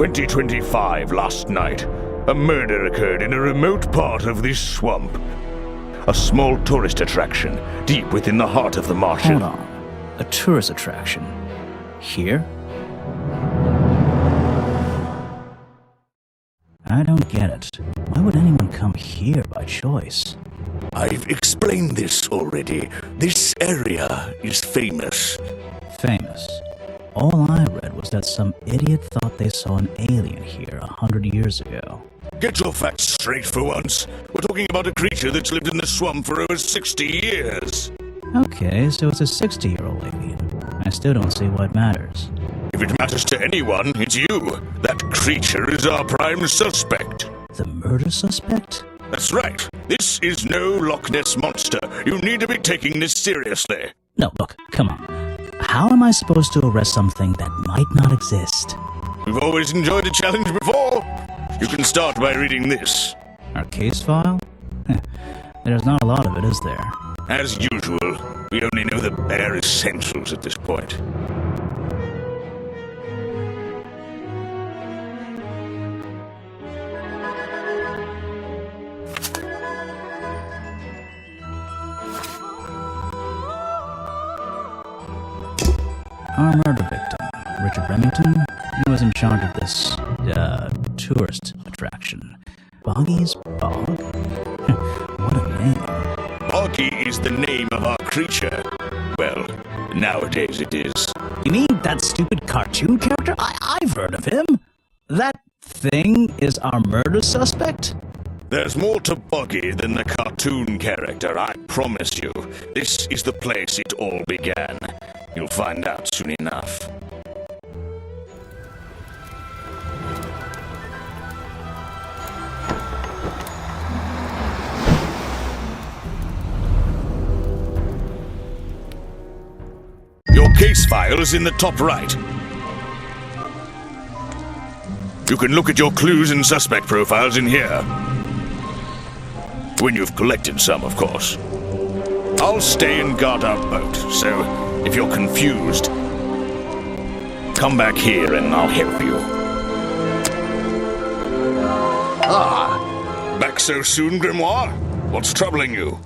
2025 last night, a murder occurred in a remote part of this swamp. A small tourist attraction, deep within the heart of the marshland. Hold on. A tourist attraction? Here? I don't get it. Why would anyone come here by choice? I've explained this already. This area is famous. Famous? All I read was that some idiot thought they saw an alien here 100 years ago. Get your facts straight for once. We're talking about a creature that's lived in the swamp for over 60 years. Okay, so it's a 60-year-old alien. I still don't see why it matters. If it matters to anyone, it's you. That creature is our prime suspect. The murder suspect? That's right. This is no Loch Ness monster. You need to be taking this seriously. No, look, come on. How am I supposed to arrest something that might not exist? We've always enjoyed a challenge before. You can start by reading this. Our case file? There's not a lot of it, is there? As usual, we only know the bare essentials at this point. Our murder victim, Richard Remington, he was in charge of this, tourist attraction. Boggy's Bog? What a name. Boggy is the name of our creature. Well, nowadays it is. You mean that stupid cartoon character? I've heard of him. That thing is our murder suspect? There's more to Boggy than the cartoon character, I promise you. This is the place it all began. You'll find out soon enough. Your case file is in the top right. You can look at your clues and suspect profiles in here. When you've collected some, of course. I'll stay and guard our boat, so if you're confused, come back here and I'll help you. Ah, back so soon, Grimoire? What's troubling you?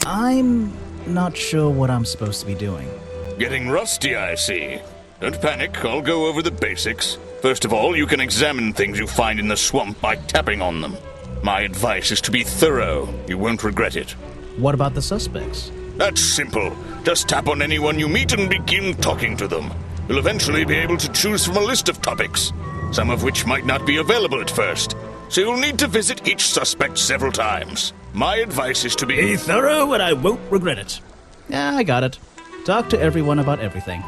I'm not sure what I'm supposed to be doing. Getting rusty, I see. Don't panic, I'll go over the basics. First of all, you can examine things you find in the swamp by tapping on them. My advice is to be thorough. You won't regret it. What about the suspects? That's simple. Just tap on anyone you meet and begin talking to them. You'll eventually be able to choose from a list of topics, some of which might not be available at first. So you'll need to visit each suspect several times. My advice is to be thorough and I won't regret it. Yeah, I got it. Talk to everyone about everything.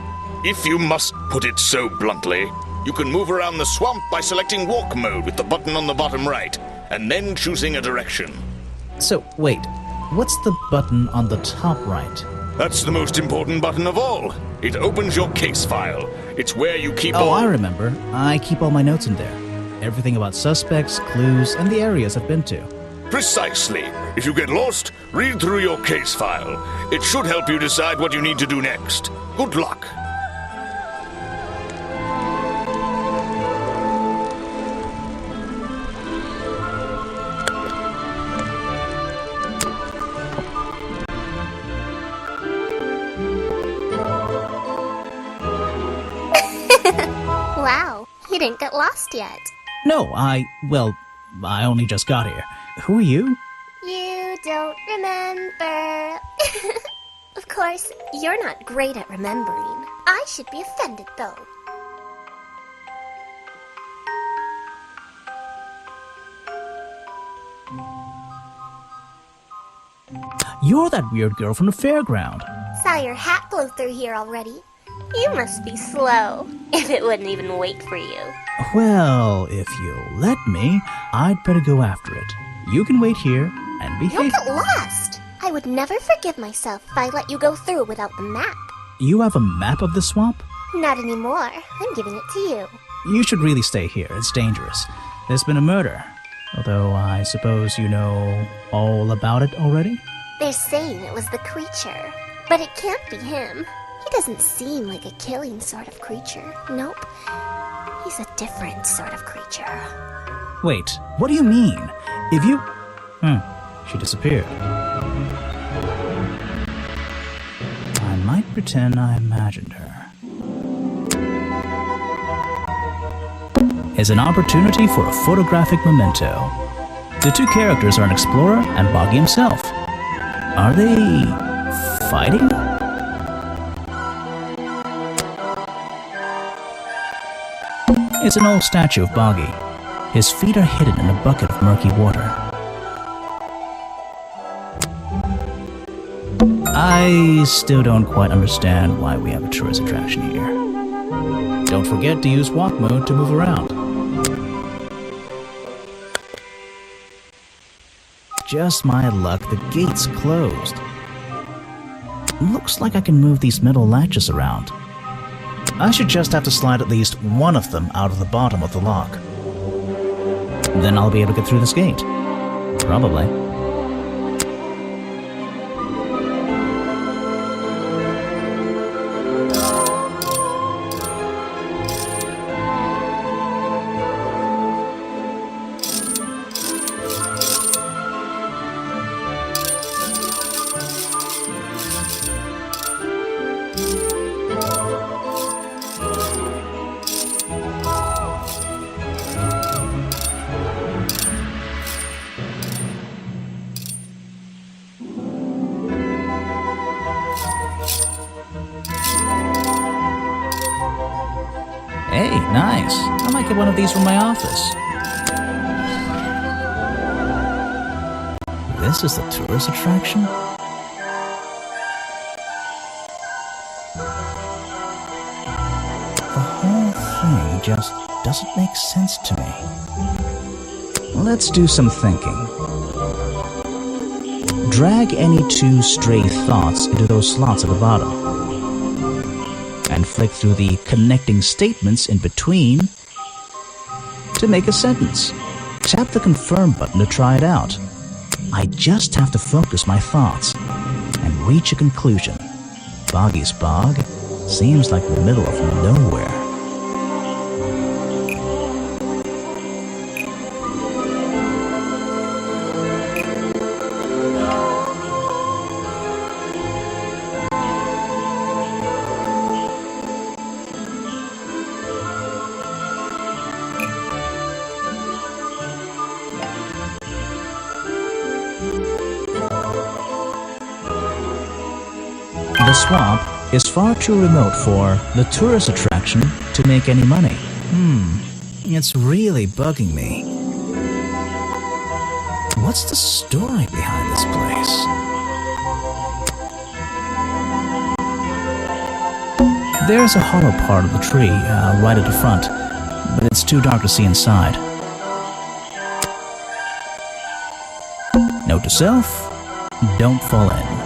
If you must put it so bluntly, you can move around the swamp by selecting walk mode with the button on the bottom right, and then choosing a direction. So, wait, what's the button on the top right? That's the most important button of all. It opens your case file. It's where you keep all... I remember. I keep all my notes in there. Everything about suspects, clues, and the areas I've been to. Precisely. If you get lost, read through your case file. It should help you decide what you need to do next. Good luck. Wow, you didn't get lost yet. No, I only just got here. Who are you? You don't remember. Of course, you're not great at remembering. I should be offended, though. You're that weird girl from the fairground. Saw your hat blow through here already. You must be slow, if it wouldn't even wait for you. Well, if you'll let me, I'd better go after it. You can wait here and behave. You'll get lost. I would never forgive myself if I let you go through without the map. You have a map of the swamp? Not anymore. I'm giving it to you. You should really stay here. It's dangerous. There's been a murder. Although I suppose you know all about it already? They're saying it was the creature, but it can't be him. He doesn't seem like a killing sort of creature. Nope. He's a different sort of creature. Wait, what do you mean? If you... she disappeared. I might pretend I imagined her. Is an opportunity for a photographic memento. The two characters are an explorer and Boggy himself. Are they... fighting? It's an old statue of Boggy. His feet are hidden in a bucket of murky water. I still don't quite understand why we have a tourist attraction here. Don't forget to use walk mode to move around. Just my luck, the gate's closed. Looks like I can move these metal latches around. I should just have to slide at least one of them out of the bottom of the lock. Then I'll be able to get through this gate. Probably. Hey, nice. I might get one of these from my office. This is the tourist attraction? The whole thing just doesn't make sense to me. Let's do some thinking. Drag any two stray thoughts into those slots at the bottom. And flick through the connecting statements in between to make a sentence. Tap the confirm button to try it out. I just have to focus my thoughts and reach a conclusion. Boggy's Bog seems like the middle of nowhere. The swamp is far too remote for the tourist attraction to make any money. It's really bugging me. What's the story behind this place? There's a hollow part of the tree right at the front, but it's too dark to see inside. Note to self, don't fall in.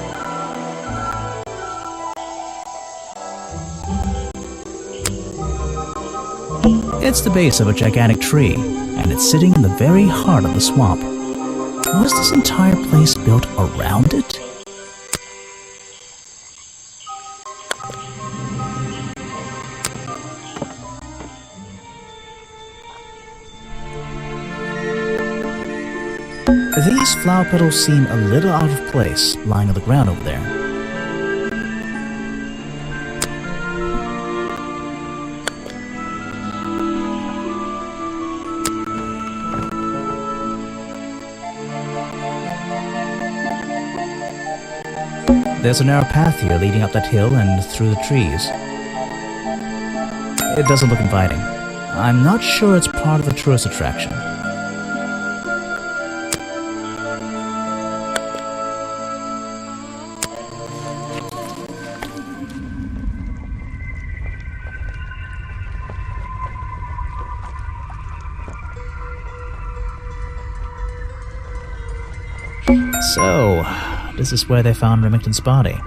It's the base of a gigantic tree, and it's sitting in the very heart of the swamp. Was this entire place built around it? These flower petals seem a little out of place, lying on the ground over there. There's a narrow path here leading up that hill and through the trees. It doesn't look inviting. I'm not sure it's part of the tourist attraction. So, this is where they found Remington's body.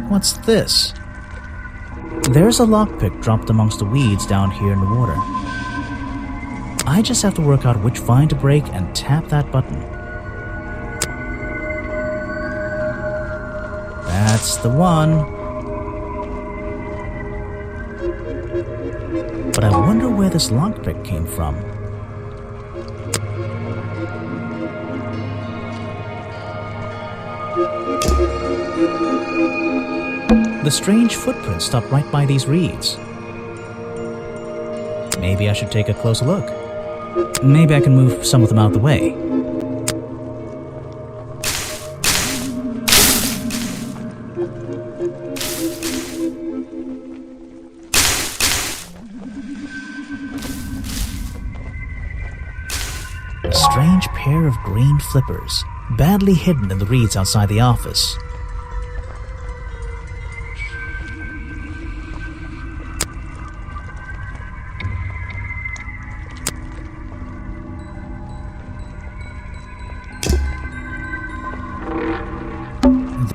What's this? There's a lockpick dropped amongst the weeds down here in the water. I just have to work out which vine to break and tap that button. That's the one. But I wonder where this lockpick came from. The strange footprints stop right by these reeds. Maybe I should take a closer look. Maybe I can move some of them out of the way. A strange pair of green flippers, badly hidden in the reeds outside the office.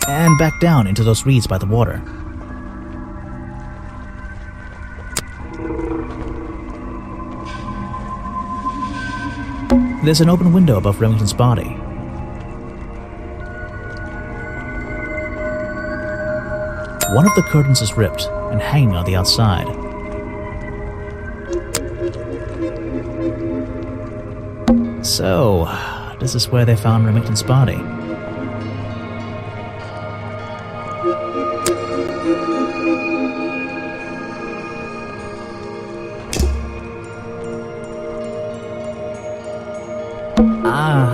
And back down into those reeds by the water. There's an open window above Remington's body. One of the curtains is ripped and hanging on the outside. So, this is where they found Remington's body.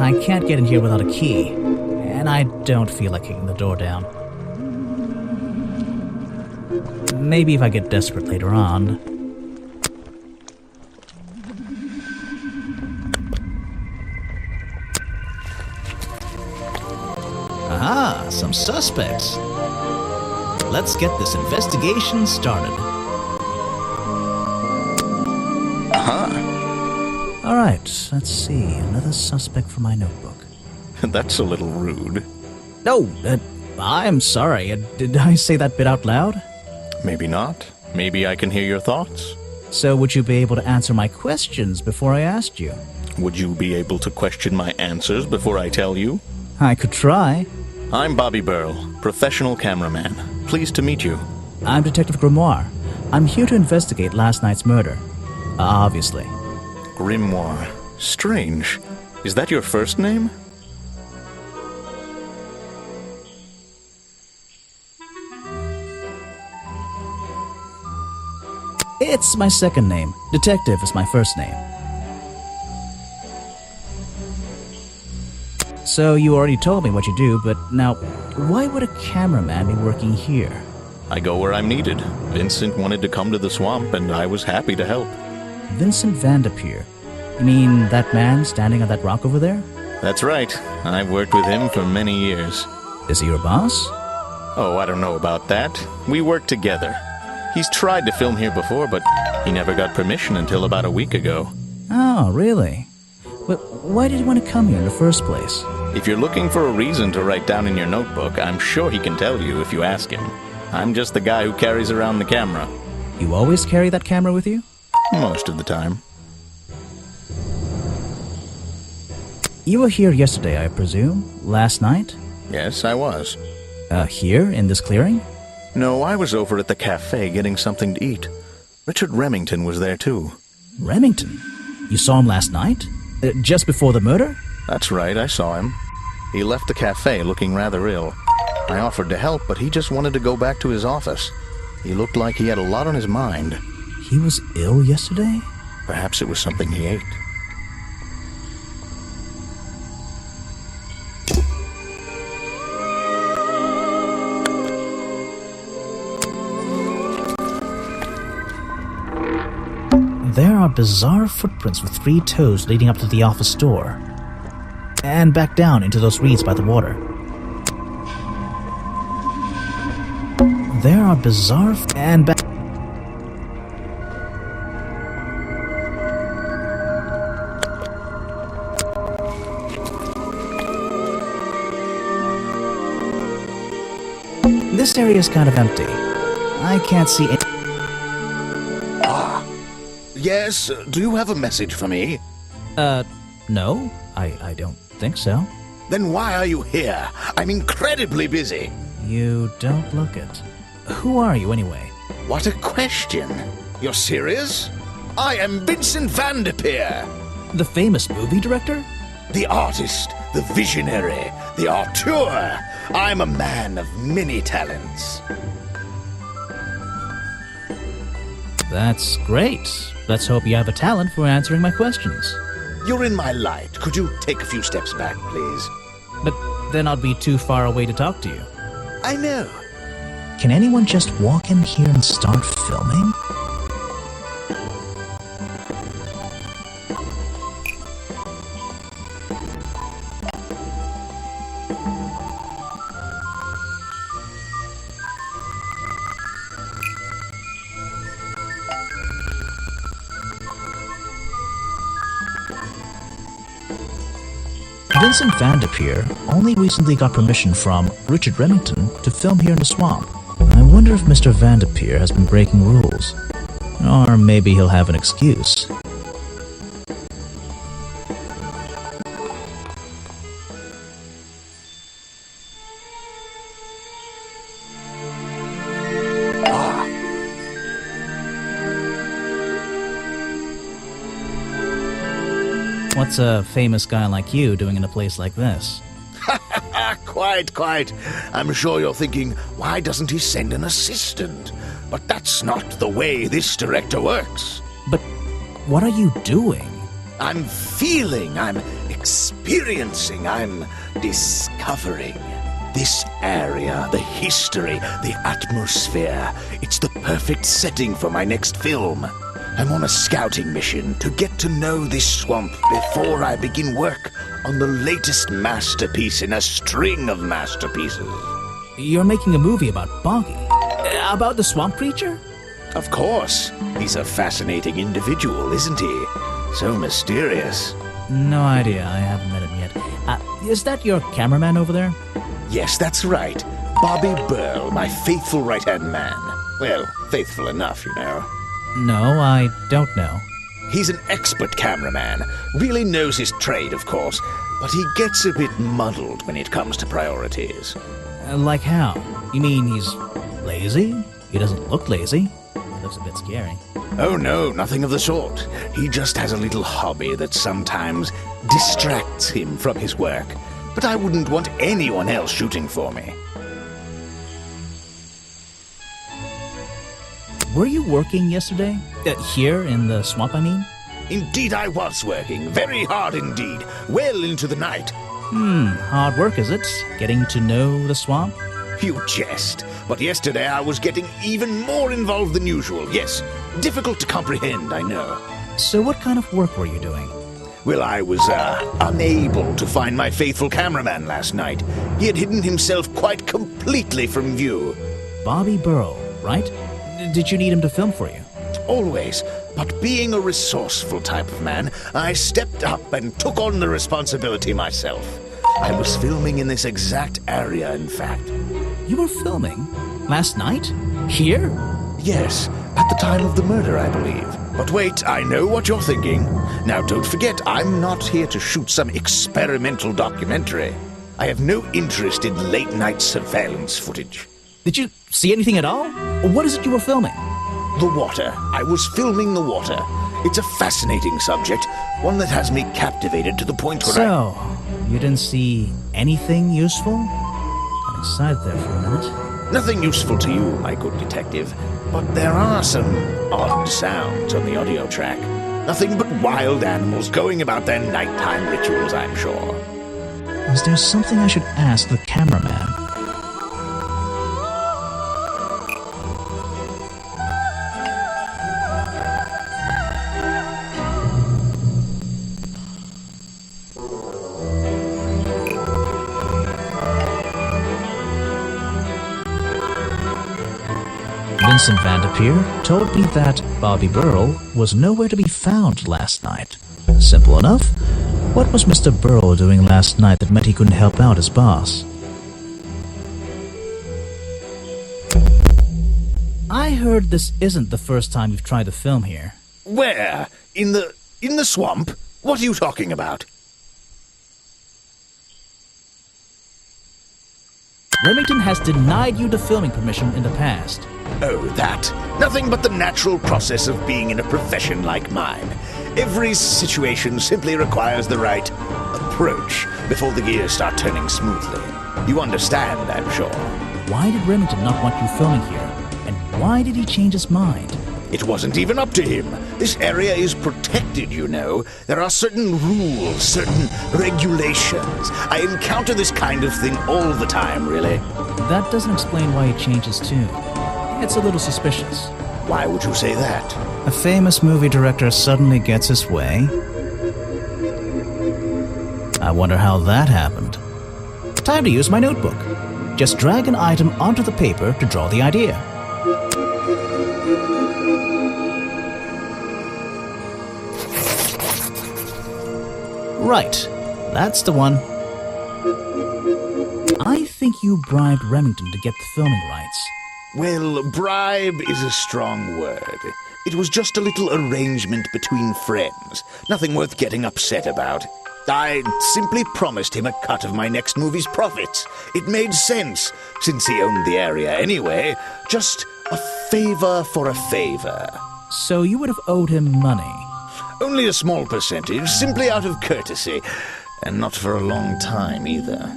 I can't get in here without a key, and I don't feel like kicking the door down. Maybe if I get desperate later on. Aha, some suspects. Let's get this investigation started. Alright, let's see. Another suspect for my notebook. That's a little rude. No, I'm sorry. Did I say that bit out loud? Maybe not. Maybe I can hear your thoughts. So would you be able to answer my questions before I asked you? Would you be able to question my answers before I tell you? I could try. I'm Bobby Burl, professional cameraman. Pleased to meet you. I'm Detective Grimoire. I'm here to investigate last night's murder. Obviously. Grimoire. Strange. Is that your first name? It's my second name. Detective is my first name. So you already told me what you do, but now, why would a cameraman be working here? I go where I'm needed. Vincent wanted to come to the swamp, and I was happy to help. Vincent Vanderpeer. You mean that man standing on that rock over there? That's right. I've worked with him for many years. Is he your boss? Oh, I don't know about that. We work together. He's tried to film here before, but he never got permission until about a week ago. Oh, really? But why did he want to come here in the first place? If you're looking for a reason to write down in your notebook, I'm sure he can tell you if you ask him. I'm just the guy who carries around the camera. You always carry that camera with you? Most of the time. You were here yesterday, I presume? Last night? Yes, I was. Here, in this clearing? No, I was over at the cafe getting something to eat. Richard Remington was there too. Remington? You saw him last night? Just before the murder? That's right, I saw him. He left the cafe looking rather ill. I offered to help, but he just wanted to go back to his office. He looked like he had a lot on his mind. He was ill yesterday? Perhaps it was something he ate. There are bizarre footprints with 3 toes leading up to the office door. And back down into those reeds by the water. There are bizarre and back. This area is kind of empty. I can't see any. Yes, do you have a message for me? No, I don't think so. Then why are you here? I'm incredibly busy. You don't look it. Who are you, anyway? What a question. You're serious? I am Vincent Van de Peer. The famous movie director? The artist, the visionary, the auteur. I'm a man of many talents. That's great. Let's hope you have a talent for answering my questions. You're in my light. Could you take a few steps back, please? But then I'd be too far away to talk to you. I know. Can anyone just walk in here and start filming? Vincent Van de Peer only recently got permission from Richard Remington to film here in the swamp. I wonder if Mr. Van de Peer has been breaking rules. Or maybe he'll have an excuse. What's a famous guy like you doing in a place like this? Quite. I'm sure you're thinking, why doesn't he send an assistant? But that's not the way this director works. But what are you doing? I'm feeling, I'm experiencing, I'm discovering. This area, the history, the atmosphere, it's the perfect setting for my next film. I'm on a scouting mission to get to know this swamp before I begin work on the latest masterpiece in a string of masterpieces. You're making a movie about Boggy? About the swamp creature? Of course. He's a fascinating individual, isn't he? So mysterious. No idea. I haven't met him yet. Is that your cameraman over there? Yes, that's right. Bobby Burl, my faithful right-hand man. Well, faithful enough, you know. No, I don't know. He's an expert cameraman. Really knows his trade, of course. But he gets a bit muddled when it comes to priorities. Like how? You mean he's lazy? He doesn't look lazy. He looks a bit scary. Oh no, nothing of the sort. He just has a little hobby that sometimes distracts him from his work. But I wouldn't want anyone else shooting for me. Were you working yesterday? Here in the swamp, I mean? Indeed I was working. Very hard indeed. Well into the night. Hard work, is it? Getting to know the swamp? You jest. But yesterday I was getting even more involved than usual. Yes, difficult to comprehend, I know. So what kind of work were you doing? Well, I was, unable to find my faithful cameraman last night. He had hidden himself quite completely from view. Bobby Burrow, right? Did you need him to film for you? Always. But being a resourceful type of man, I stepped up and took on the responsibility myself. I was filming in this exact area, in fact. You were filming? Last night? Here? Yes, at the time of the murder, I believe. But wait, I know what you're thinking. Now, don't forget, I'm not here to shoot some experimental documentary. I have no interest in late-night surveillance footage. Did you see anything at all? What is it you were filming? The water. I was filming the water. It's a fascinating subject, one that has me captivated to the point where So, you didn't see anything useful? Got excited there for a minute. Nothing useful to you, my good detective, but there are some odd sounds on the audio track. Nothing but wild animals going about their nighttime rituals, I'm sure. Is there something I should ask the cameraman? Vincent Van de Peer told me that Bobby Burrow was nowhere to be found last night. Simple enough. What was Mr. Burrow doing last night that meant he couldn't help out his boss? I heard this isn't the first time you've tried to film here. Where? In the swamp? What are you talking about? Remington has denied you the filming permission in the past. Oh, that. Nothing but the natural process of being in a profession like mine. Every situation simply requires the right approach before the gears start turning smoothly. You understand, I'm sure. Why did Remington not want you filming here? And why did he change his mind? It wasn't even up to him. This area is protected, you know. There are certain rules, certain regulations. I encounter this kind of thing all the time, really. That doesn't explain why he changed his tune. It's a little suspicious. Why would you say that? A famous movie director suddenly gets his way? I wonder how that happened. Time to use my notebook. Just drag an item onto the paper to draw the idea. Right, that's the one. I think you bribed Remington to get the filming rights. Well, bribe is a strong word. It was just a little arrangement between friends. Nothing worth getting upset about. I simply promised him a cut of my next movie's profits. It made sense, since he owned the area anyway. Just a favor for a favor. So you would have owed him money. Only a small percentage, simply out of courtesy. And not for a long time, either.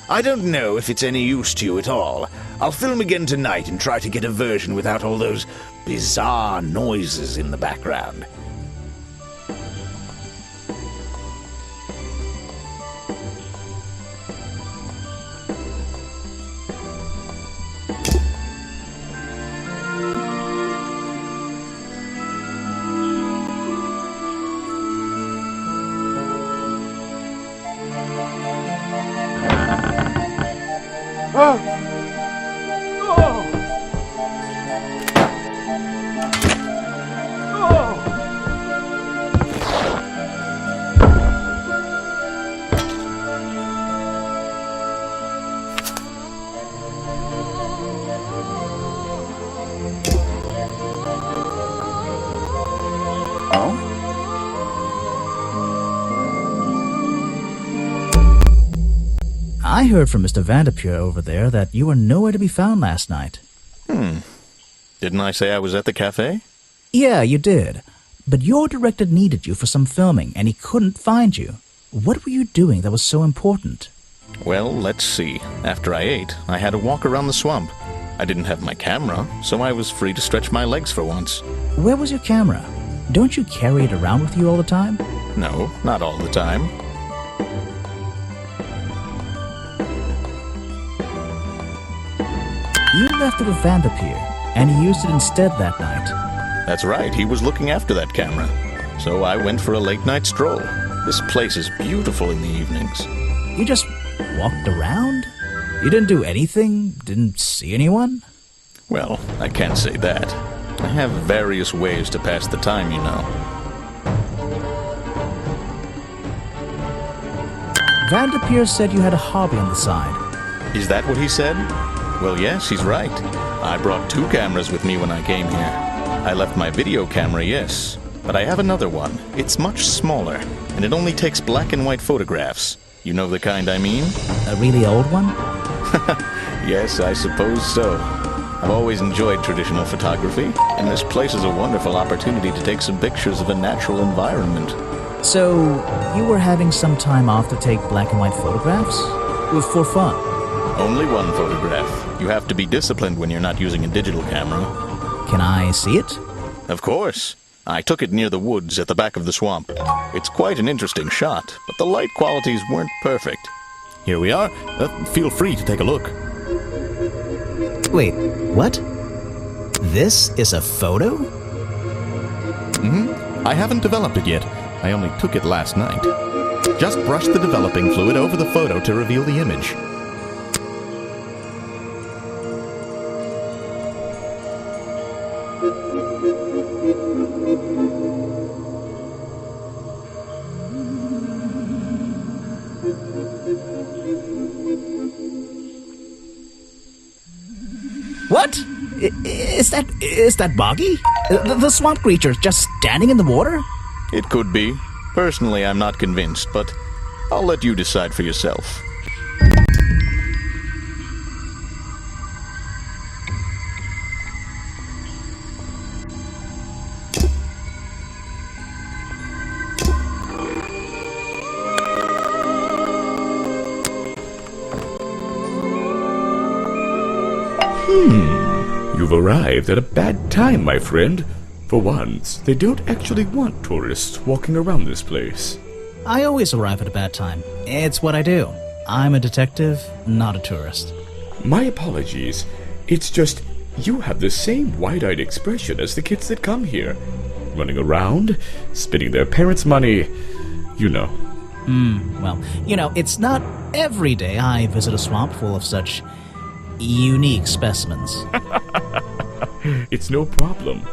I don't know if it's any use to you at all. I'll film again tonight and try to get a version without all those bizarre noises in the background. I heard from Mr. Vanderpure over there that you were nowhere to be found last night. Didn't I say I was at the cafe? Yeah, you did. But your director needed you for some filming, and he couldn't find you. What were you doing that was so important? Well, let's see. After I ate, I had a walk around the swamp. I didn't have my camera, so I was free to stretch my legs for once. Where was your camera? Don't you carry it around with you all the time? No, not all the time. You left it with Vanderpure, and he used it instead that night. That's right, he was looking after that camera. So I went for a late-night stroll. This place is beautiful in the evenings. You just walked around? You didn't do anything? Didn't see anyone? Well, I can't say that. I have various ways to pass the time, you know. Vanderpure said you had a hobby on the side. Is that what he said? Well, yes, he's right. I brought 2 cameras with me when I came here. I left my video camera, yes. But I have another one. It's much smaller, and it only takes black and white photographs. You know the kind I mean? A really old one? Yes, I suppose so. I've always enjoyed traditional photography, and this place is a wonderful opportunity to take some pictures of a natural environment. So, you were having some time off to take black and white photographs? For fun? Only one photograph. You have to be disciplined when you're not using a digital camera. Can I see it? Of course. I took it near the woods at the back of the swamp. It's quite an interesting shot, but the light qualities weren't perfect. Here we are. Feel free to take a look. Wait, what? This is a photo? I haven't developed it yet. I only took it last night. Just brush the developing fluid over the photo to reveal the image. What? Is that Boggy? The swamp creature just standing in the water? It could be. Personally, I'm not convinced, but I'll let you decide for yourself. You've arrived at a bad time, my friend. For once, they don't actually want tourists walking around this place. I always arrive at a bad time. It's what I do. I'm a detective, not a tourist. My apologies. It's just you have the same wide-eyed expression as the kids that come here. Running around, spending their parents' money, you know. Well, it's not every day I visit a swamp full of such unique specimens. It's no problem.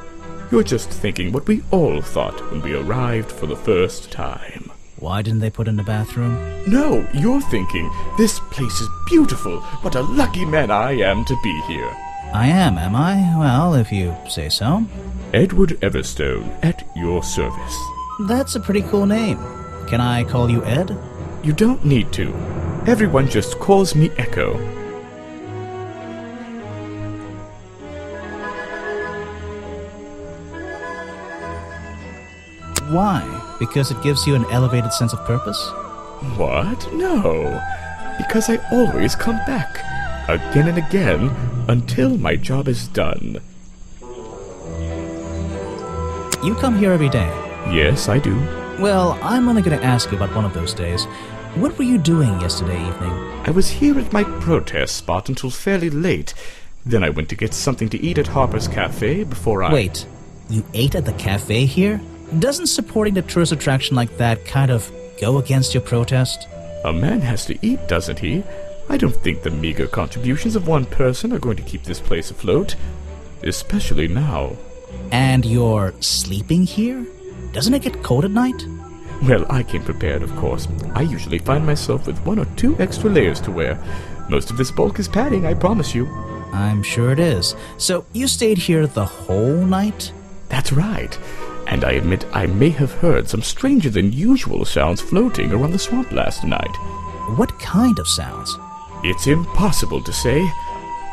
You're just thinking what we all thought when we arrived for the first time. Why didn't they put in a bathroom? No, you're thinking, this place is beautiful. What a lucky man I am to be here. I am I? Well, if you say so. Edward Everstone, at your service. That's a pretty cool name. Can I call you Ed? You don't need to. Everyone just calls me Echo. Why? Because it gives you an elevated sense of purpose? What? No. Because I always come back. Again and again, until my job is done. You come here every day. Yes, I do. Well, I'm only going to ask you about one of those days. What were you doing yesterday evening? I was here at my protest spot until fairly late. Then I went to get something to eat at Harper's Cafe before I... Wait, you ate at the cafe here? Doesn't supporting the tourist attraction like that kind of go against your protest? A man has to eat, doesn't he? I don't think the meager contributions of one person are going to keep this place afloat. Especially now. And you're sleeping here? Doesn't it get cold at night? Well, I came prepared, of course. I usually find myself with 1 or 2 extra layers to wear. Most of this bulk is padding, I promise you. I'm sure it is. So you stayed here the whole night? That's right. And I admit I may have heard some stranger than usual sounds floating around the swamp last night. What kind of sounds? It's impossible to say.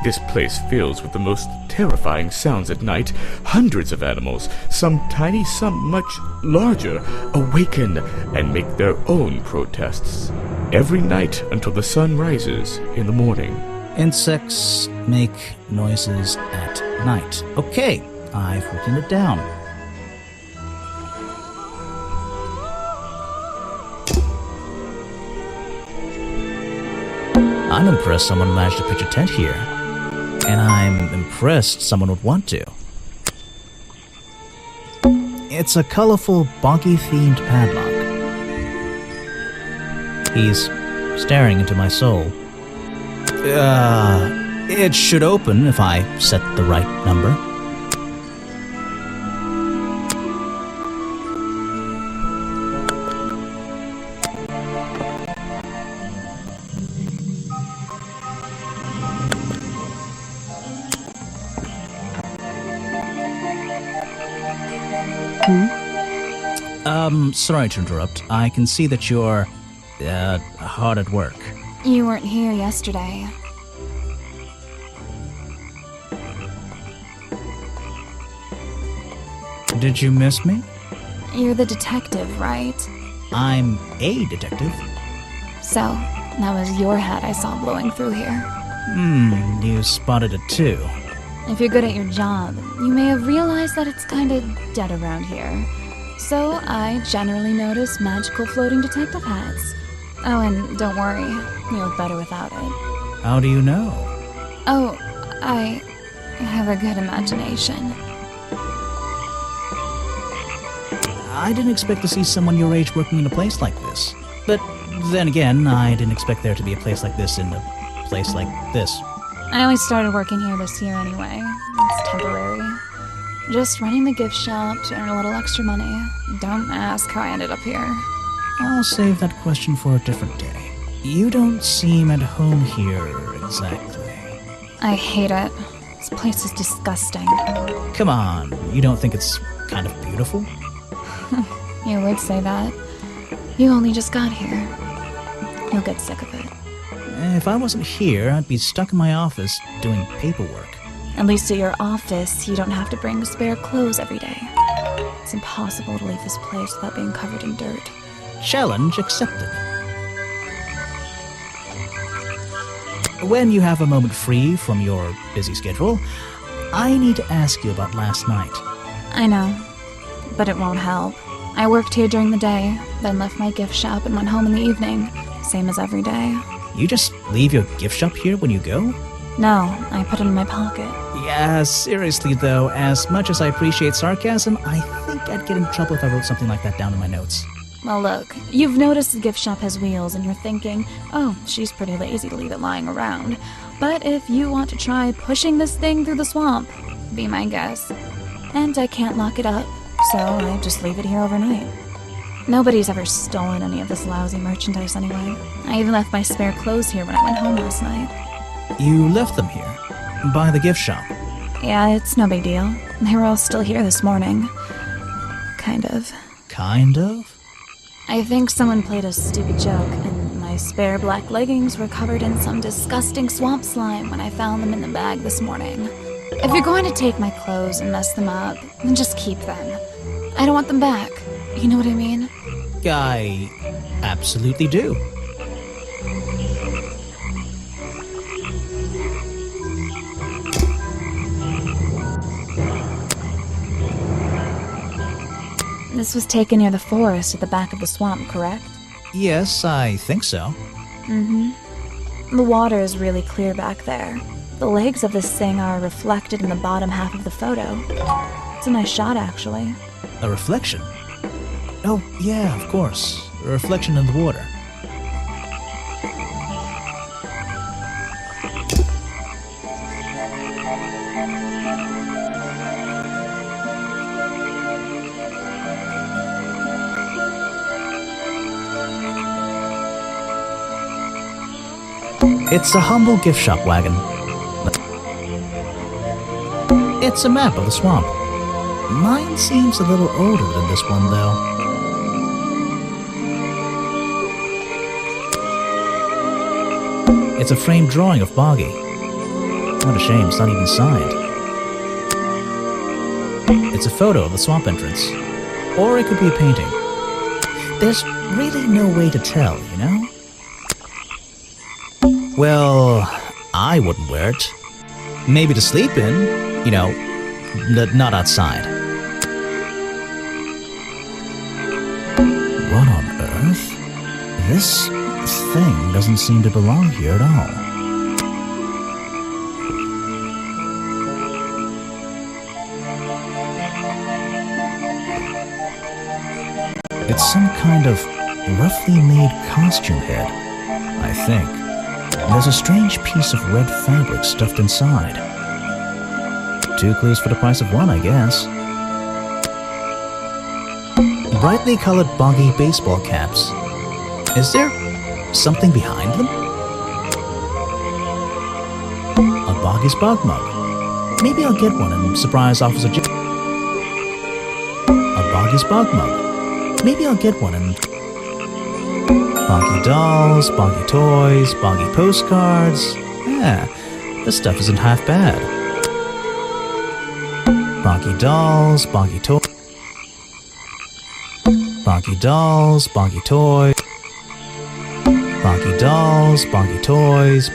This place fills with the most terrifying sounds at night. Hundreds of animals, some tiny, some much larger, awaken and make their own protests. Every night until the sun rises in the morning. Insects make noises at night. Okay, I've written it down. I'm impressed someone managed to pitch a tent here. And I'm impressed someone would want to. It's a colorful, boggy-themed padlock. He's staring into my soul. It should open if I set the right number. Sorry to interrupt. I can see that you're, hard at work. You weren't here yesterday. Did you miss me? You're the detective, right? I'm a detective. So, that was your head I saw blowing through here. You spotted it too. If you're good at your job, you may have realized that it's kinda dead around here. So, I generally notice magical floating detective hats. Oh, and don't worry, you look better without it. How do you know? Oh, I have a good imagination. I didn't expect to see someone your age working in a place like this. But then again, I didn't expect there to be a place like this in a place like this. I only started working here this year anyway. It's temporary. Just running the gift shop to earn a little extra money. Don't ask how I ended up here. I'll save that question for a different day. You don't seem at home here exactly. I hate it. This place is disgusting. Come on, you don't think it's kind of beautiful? You would say that. You only just got here. You'll get sick of it. If I wasn't here, I'd be stuck in my office doing paperwork. At least at your office, you don't have to bring spare clothes every day. It's impossible to leave this place without being covered in dirt. Challenge accepted. When you have a moment free from your busy schedule, I need to ask you about last night. I know, but it won't help. I worked here during the day, then left my gift shop and went home in the evening, same as every day. You just leave your gift shop here when you go? No, I put it in my pocket. Yeah, seriously though, as much as I appreciate sarcasm, I think I'd get in trouble if I wrote something like that down in my notes. Well, look, you've noticed the gift shop has wheels and you're thinking, oh, she's pretty lazy to leave it lying around. But if you want to try pushing this thing through the swamp, be my guest. And I can't lock it up, so I just leave it here overnight. Nobody's ever stolen any of this lousy merchandise anyway. I even left my spare clothes here when I went home last night. You left them here? By the gift shop? Yeah, it's no big deal. They were all still here this morning. Kind of. Kind of? I think someone played a stupid joke, and my spare black leggings were covered in some disgusting swamp slime when I found them in the bag this morning. If you're going to take my clothes and mess them up, then just keep them. I don't want them back. You know what I mean? I absolutely do. This was taken near the forest at the back of the swamp, correct? Yes, I think so. The water is really clear back there. The legs of this thing are reflected in the bottom half of the photo. It's a nice shot, actually. A reflection? Oh, yeah, of course. A reflection in the water. It's a humble gift shop wagon. It's a map of the swamp. Mine seems a little older than this one, though. It's a framed drawing of Boggy. What a shame, it's not even signed. It's a photo of the swamp entrance. Or it could be a painting. There's really no way to tell, you know? Well, I wouldn't wear it. Maybe to sleep in, you know, not outside. What on earth? This thing doesn't seem to belong here at all. It's some kind of roughly made costume head, I think. There's a strange piece of red fabric stuffed inside. 2 clues for the price of 1, I guess. Brightly colored Boggy baseball caps. Is there something behind them? A Boggy's Bog mug. Maybe I'll get one and surprise Officer J. A Boggy's Bog mug. Maybe I'll get one and... Boggy dolls, Boggy toys, Boggy postcards. Yeah, this stuff isn't half bad. Boggy dolls, Boggy toys. Boggy dolls, Boggy toys. Boggy dolls, Boggy toys.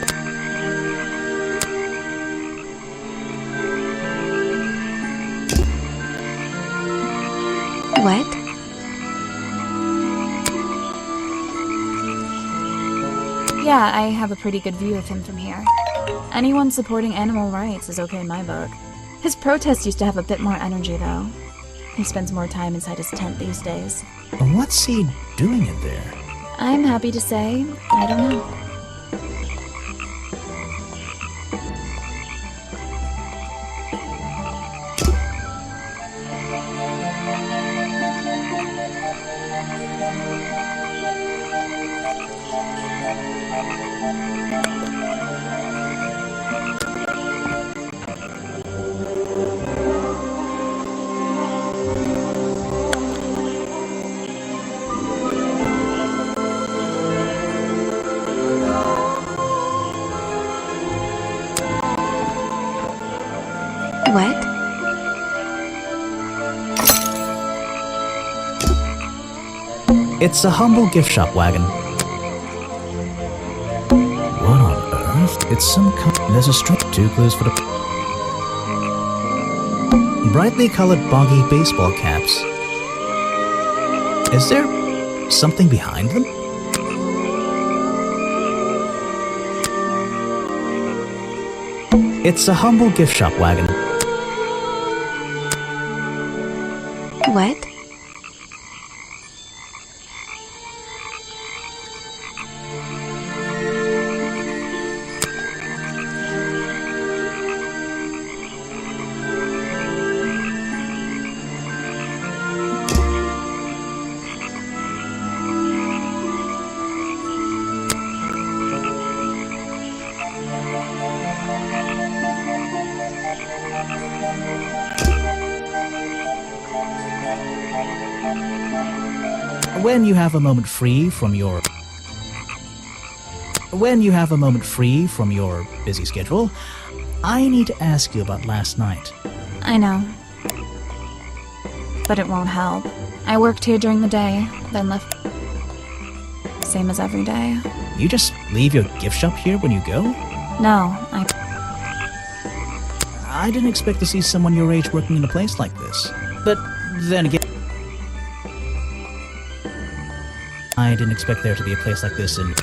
What? Yeah, I have a pretty good view of him from here. Anyone supporting animal rights is okay in my book. His protests used to have a bit more energy, though. He spends more time inside his tent these days. What's he doing in there? I'm happy to say, I don't know. It's a humble gift shop wagon. What on earth? It's some kind. There's a string. 2 clues for the brightly colored boggy baseball caps. Is there something behind them? It's a humble gift shop wagon. What? When you have a moment free from your busy schedule, I need to ask you about last night. I know. But it won't help. I worked here during the day, then left. Same as every day. You just leave your gift shop here when you go? No, I didn't expect to see someone your age working in a place like this. But then again, I didn't expect there to be a place like this in...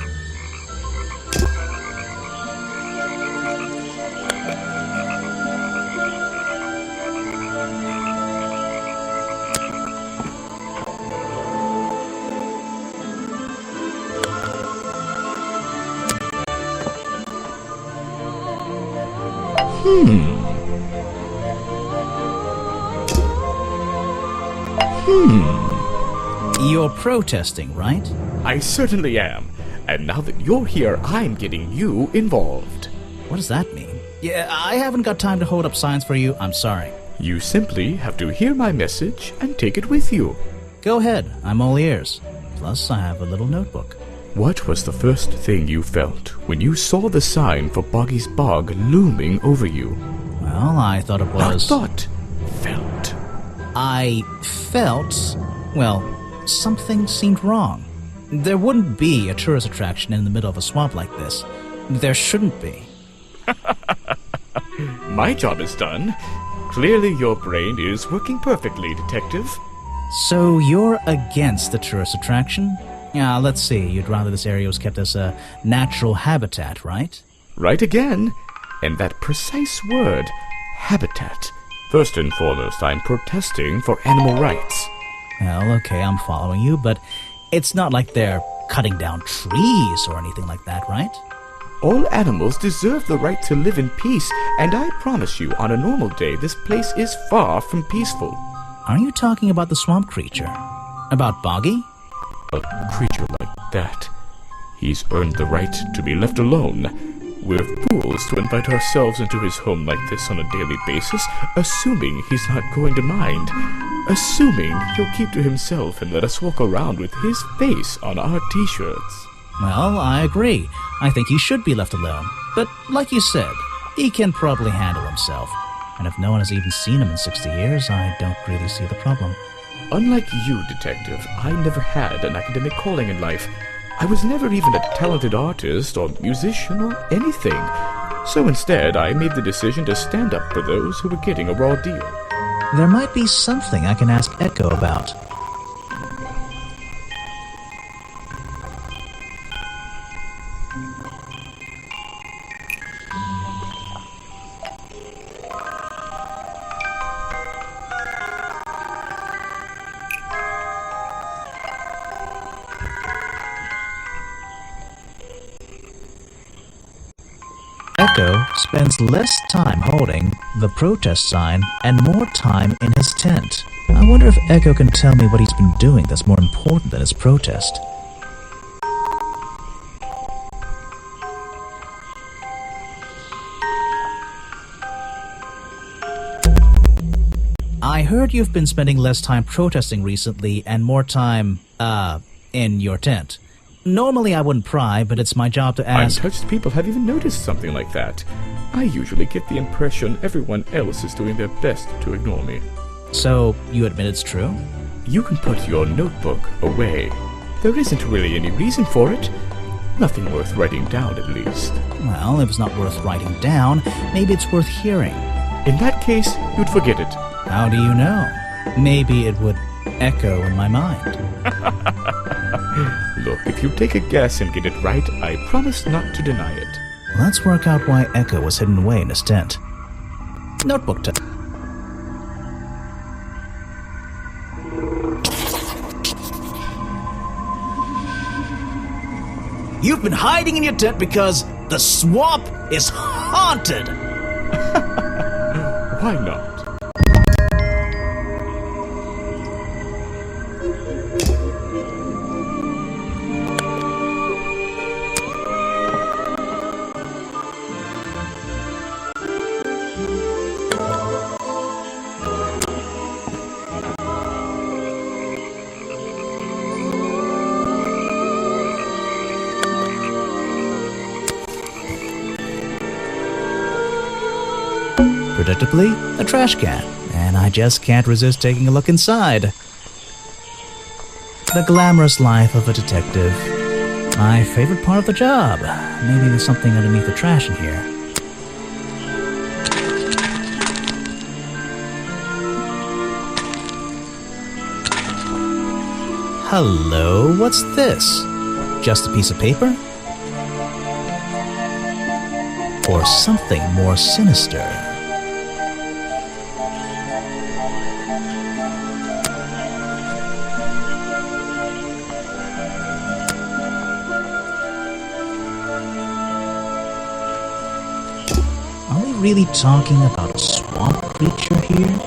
You're protesting, right? I certainly am. And now that you're here, I'm getting you involved. What does that mean? Yeah, I haven't got time to hold up signs for you. I'm sorry. You simply have to hear my message and take it with you. Go ahead. I'm all ears. Plus, I have a little notebook. What was the first thing you felt when you saw the sign for Boggy's Bog looming over you? Well, I thought it was... Not thought. Felt. I felt... well, something seemed wrong. There wouldn't be a tourist attraction in the middle of a swamp like this. There shouldn't be. My job is done. Clearly your brain is working perfectly, Detective. So you're against the tourist attraction? Yeah, let's see. You'd rather this area was kept as a natural habitat, right? Right again. And that precise word, habitat. First and foremost, I'm protesting for animal rights. Well, okay, I'm following you, but it's not like they're cutting down trees or anything like that, right? All animals deserve the right to live in peace, and I promise you, on a normal day, this place is far from peaceful. Are you talking about the swamp creature? About Boggy? A creature like that. He's earned the right to be left alone. We're fools to invite ourselves into his home like this on a daily basis, assuming he's not going to mind. Assuming he'll keep to himself and let us walk around with his face on our t-shirts. Well, I agree. I think he should be left alone. But like you said, he can probably handle himself. And if no one has even seen him in 60 years, I don't really see the problem. Unlike you, Detective, I never had an academic calling in life. I was never even a talented artist or musician or anything. So instead, I made the decision to stand up for those who were getting a raw deal. There might be something I can ask Echo about. Echo spends less time holding the protest sign and more time in his tent. I wonder if Echo can tell me what he's been doing that's more important than his protest. I heard you've been spending less time protesting recently and more time, in your tent. Normally I wouldn't pry, but it's my job to ask... Untouched people have even noticed something like that. I usually get the impression everyone else is doing their best to ignore me. So, you admit it's true? You can put your notebook away. there isn't really any reason for it. Nothing worth writing down, at least. Well, if it's not worth writing down, maybe it's worth hearing. In that case, you'd forget it. How do you know? Maybe it would echo in my mind. Look, if you take a guess and get it right, I promise not to deny it. Let's work out why Echo was hidden away in his tent. Notebook time. You've been hiding in your tent because the swamp is haunted! Why not? Predictably, a trash can, and I just can't resist taking a look inside. The glamorous life of a detective. My favorite part of the job. Maybe there's something underneath the trash in here. Hello, what's this? Just a piece of paper? Or something more sinister? Are we really talking about a swamp creature here?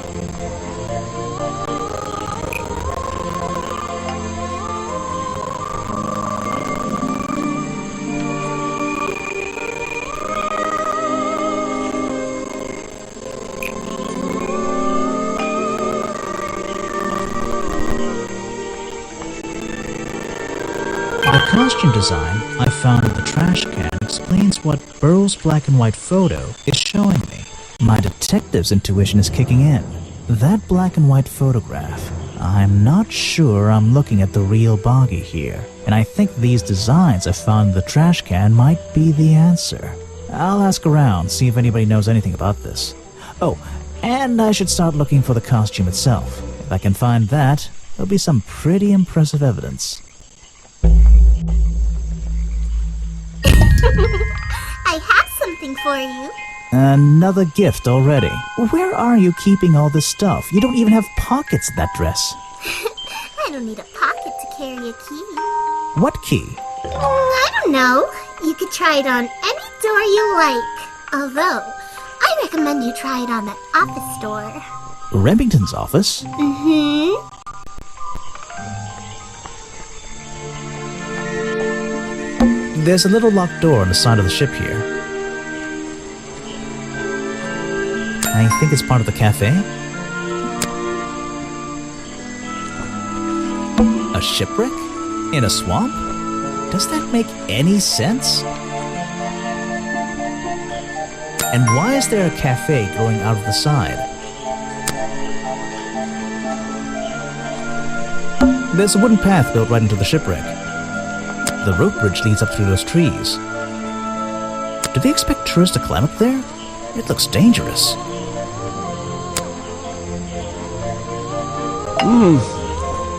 The costume design I found in the trash can explains what Burrow's black and white photo is showing me. My detective's intuition is kicking in. That black and white photograph, I'm not sure I'm looking at the real Boggy here, and I think these designs I found in the trash can might be the answer. I'll ask around, see if anybody knows anything about this. Oh, and I should start looking for the costume itself. If I can find that, there'll be some pretty impressive evidence. I have something for you. Another gift already. Where are you keeping all this stuff? You don't even have pockets in that dress. I don't need a pocket to carry a key. What key? I don't know. You could try it on any door you like. Although, I recommend you try it on that office door. Remington's office? Mm-hmm. There's a little locked door on the side of the ship here. I think it's part of the cafe. A shipwreck? In a swamp? Does that make any sense? And why is there a cafe growing out of the side? There's a wooden path built right into the shipwreck. The rope bridge leads up through those trees. Do they expect tourists to climb up there? It looks dangerous.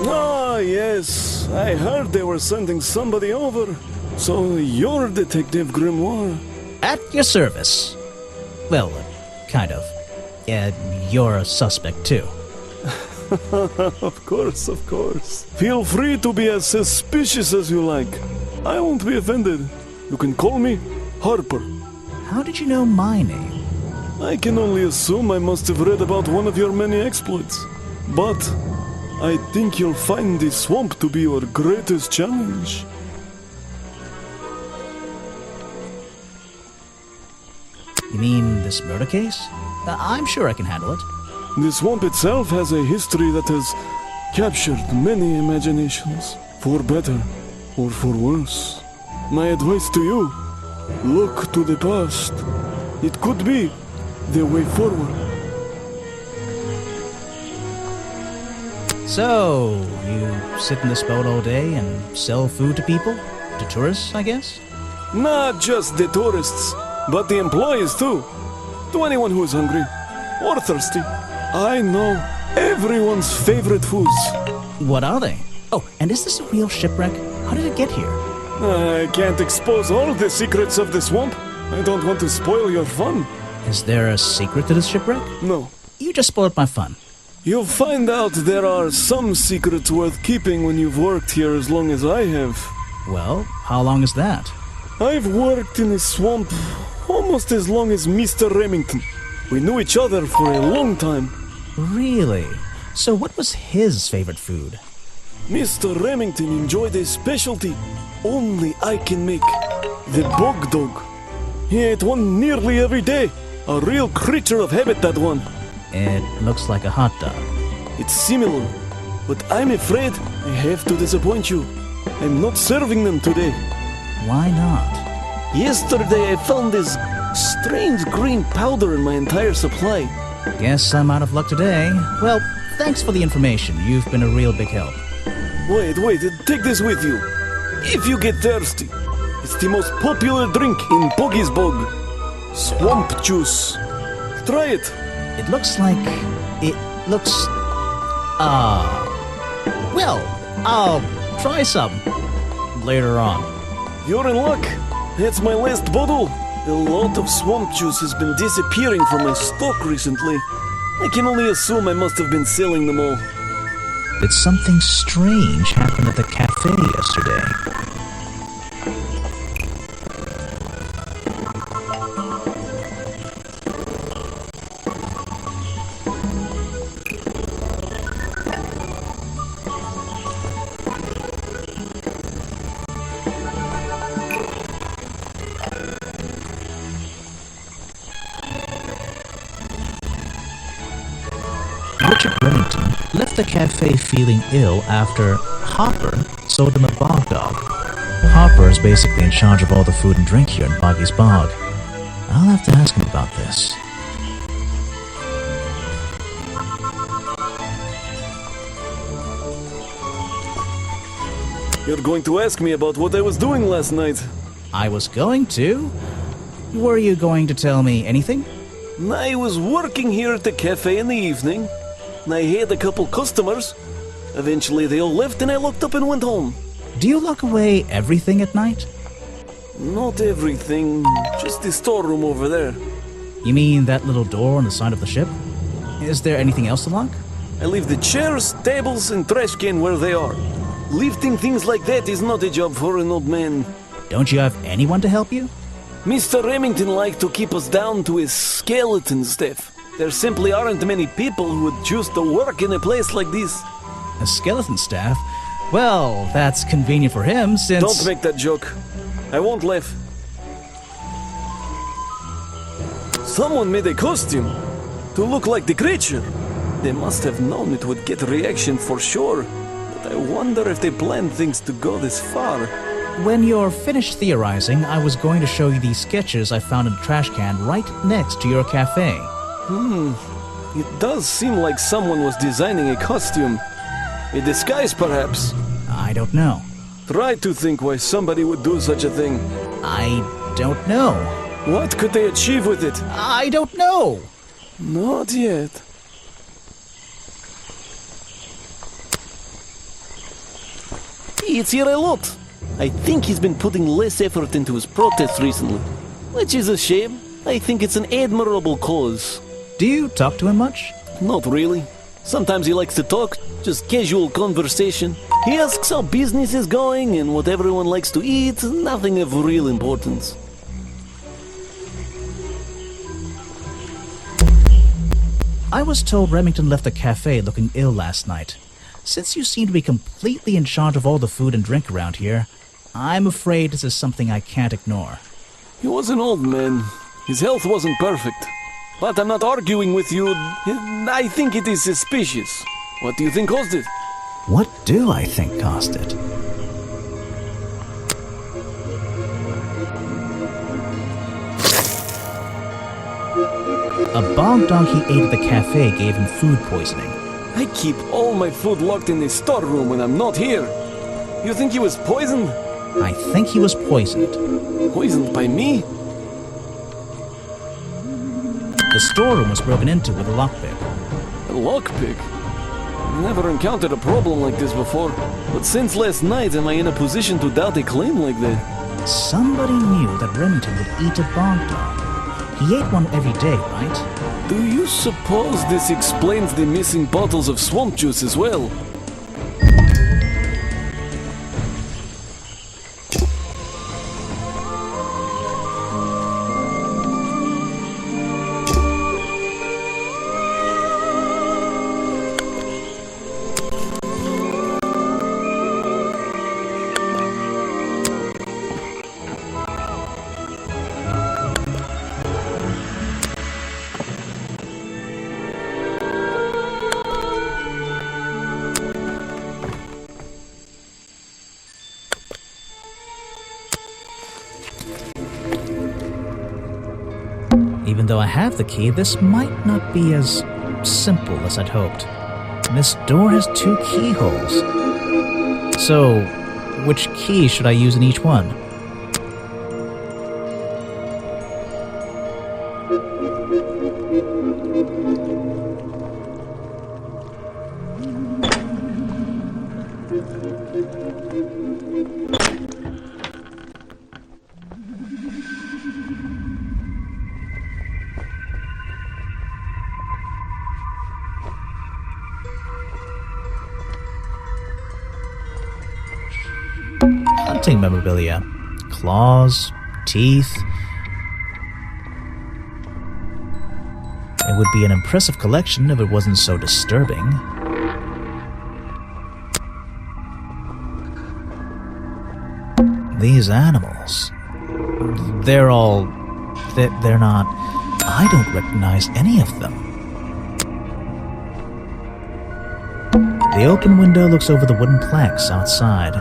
Ah, yes. I heard they were sending somebody over. So you're Detective Grimoire. At your service. Well, kind of. You're a suspect too. Of course, of course. Feel free to be as suspicious as you like. I won't be offended. You can call me Harper. How did you know my name? I can only assume I must have read about one of your many exploits. But I think you'll find the swamp to be your greatest challenge. You mean this murder case? I'm sure I can handle it. The swamp itself has a history that has captured many imaginations, for better or for worse. My advice to you, look to the past. It could be the way forward. So, you sit in this boat all day and sell food to people? To tourists, I guess? Not just the tourists, but the employees too. To anyone who is hungry or thirsty. I know everyone's favorite foods. What are they? Oh, and is this a real shipwreck? How did it get here? I can't expose all the secrets of the swamp. I don't want to spoil your fun. Is there a secret to this shipwreck? No. You just spoiled my fun. You'll find out there are some secrets worth keeping when you've worked here as long as I have. Well, how long is that? I've worked in the swamp almost as long as Mr. Remington. We knew each other for a long time. Really? So what was his favorite food? Mr. Remington enjoyed a specialty only I can make. The bog dog. He ate one nearly every day. A real creature of habit, that one. It looks like a hot dog. It's similar, but I'm afraid I have to disappoint you. I'm not serving them today. Why not? Yesterday I found this strange green powder in my entire supply. Guess I'm out of luck today. Well, thanks for the information. You've been a real big help. Wait, take this with you. If you get thirsty, it's the most popular drink in Boggy's Bog. Swamp juice. Try it. It looks like... Well, I'll try some later on. You're in luck. That's my last bottle. A lot of swamp juice has been disappearing from my stock recently. I can only assume I must have been selling them all. Did something strange happen at the cafe yesterday? Richard Remington left the cafe feeling ill after Hopper sold him a bog dog. Hopper is basically in charge of all the food and drink here in Boggy's Bog. I'll have to ask him about this. You're going to ask me about what I was doing last night. I was going to? Were you going to tell me anything? I was working here at the cafe in the evening. I had a couple customers. Eventually they all left and I locked up and went home. Do you lock away everything at night? Not everything, just the storeroom over there. You mean that little door on the side of the ship? Is there anything else to lock? I leave the chairs, tables and trash can where they are. Lifting things like that is not a job for an old man. Don't you have anyone to help you? Mr. Remington liked to keep us down to his skeleton staff. There simply aren't many people who would choose to work in a place like this. A skeleton staff? Well, that's convenient for him since... Don't make that joke. I won't laugh. Someone made a costume to look like the creature. They must have known it would get a reaction for sure. But I wonder if they planned things to go this far. When you're finished theorizing, I was going to show you these sketches I found in the trash can right next to your cafe. It does seem like someone was designing a costume. A disguise, perhaps. I don't know. Try to think why somebody would do such a thing. I don't know. What could they achieve with it? I don't know. Not yet. It's here a lot. I think he's been putting less effort into his protests recently. Which is a shame. I think it's an admirable cause. Do you talk to him much? Not really. Sometimes he likes to talk, just casual conversation. He asks how business is going and what everyone likes to eat, nothing of real importance. I was told Remington left the cafe looking ill last night. Since you seem to be completely in charge of all the food and drink around here, I'm afraid this is something I can't ignore. He was an old man. His health wasn't perfect. But I'm not arguing with you. I think it is suspicious. What do you think caused it? What do I think caused it? A bog dog he ate at the cafe gave him food poisoning. I keep all my food locked in the storeroom when I'm not here. You think he was poisoned? I think he was poisoned. Poisoned by me? The storeroom was broken into with a lockpick. A lockpick? I've never encountered a problem like this before. But since last night am I in a position to doubt a claim like that? Somebody knew that Remington would eat a bog dog. He ate one every day, right? Do you suppose this explains the missing bottles of swamp juice as well? Even though I have the key, this might not be as simple as I'd hoped. This door has 2 keyholes. So, which key should I use in each one? Hunting memorabilia. Claws, teeth. It would be an impressive collection if it wasn't so disturbing. These animals. They're not... I don't recognize any of them. The open window looks over the wooden planks outside.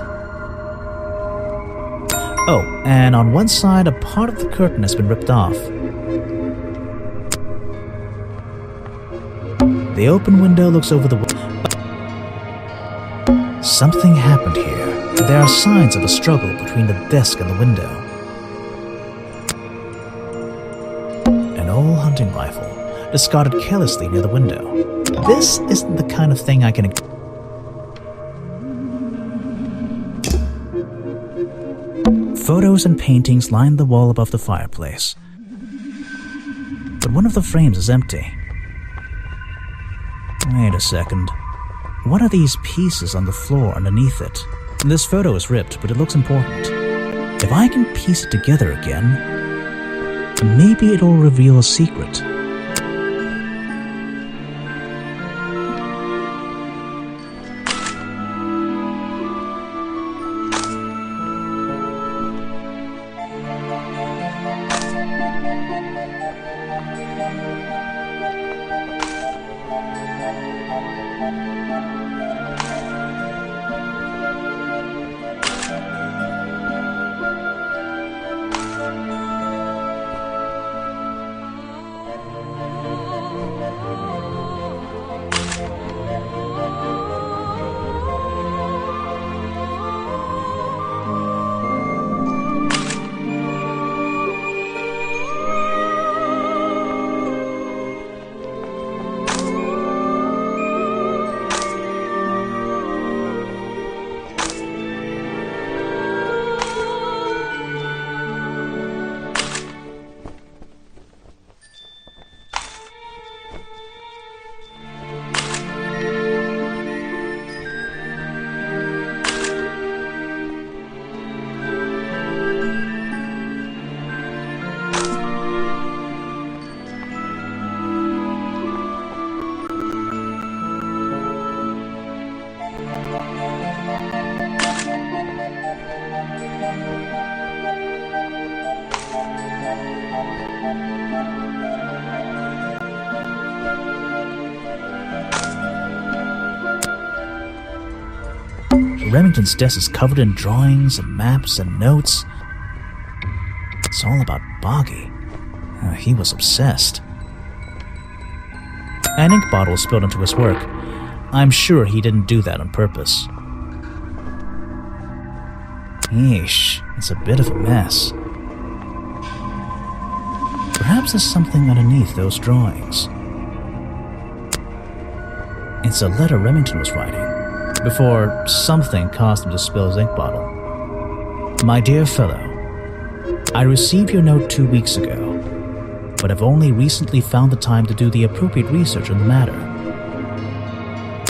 Oh, and on one side, a part of the curtain has been ripped off. The open window looks over the... Something happened here. There are signs of a struggle between the desk and the window. An old hunting rifle, discarded carelessly near the window. This isn't the kind of thing I can... Photos and paintings line the wall above the fireplace. But one of the frames is empty. Wait a second. What are these pieces on the floor underneath it? This photo is ripped, but it looks important. If I can piece it together again, maybe it'll reveal a secret. Remington's desk is covered in drawings and maps and notes. It's all about Boggy. He was obsessed. An ink bottle spilled into his work. I'm sure he didn't do that on purpose. Yeesh, it's a bit of a mess. Perhaps there's something underneath those drawings. It's a letter Remington was writing before something caused him to spill his ink bottle. My dear fellow, I received your note 2 weeks ago, but have only recently found the time to do the appropriate research on the matter.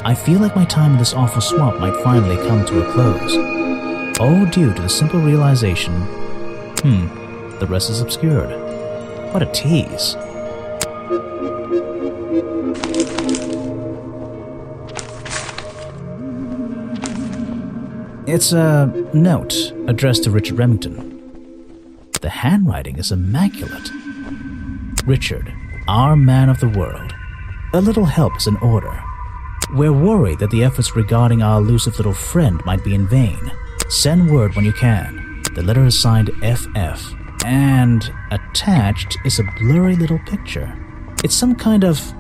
I feel like my time in this awful swamp might finally come to a close, all due to the simple realization, the rest is obscured. What a tease. It's a note addressed to Richard Remington. The handwriting is immaculate. Richard, our man of the world, a little help is in order. We're worried that the efforts regarding our elusive little friend might be in vain. Send word when you can. The letter is signed FF, and attached is a blurry little picture. It's some kind of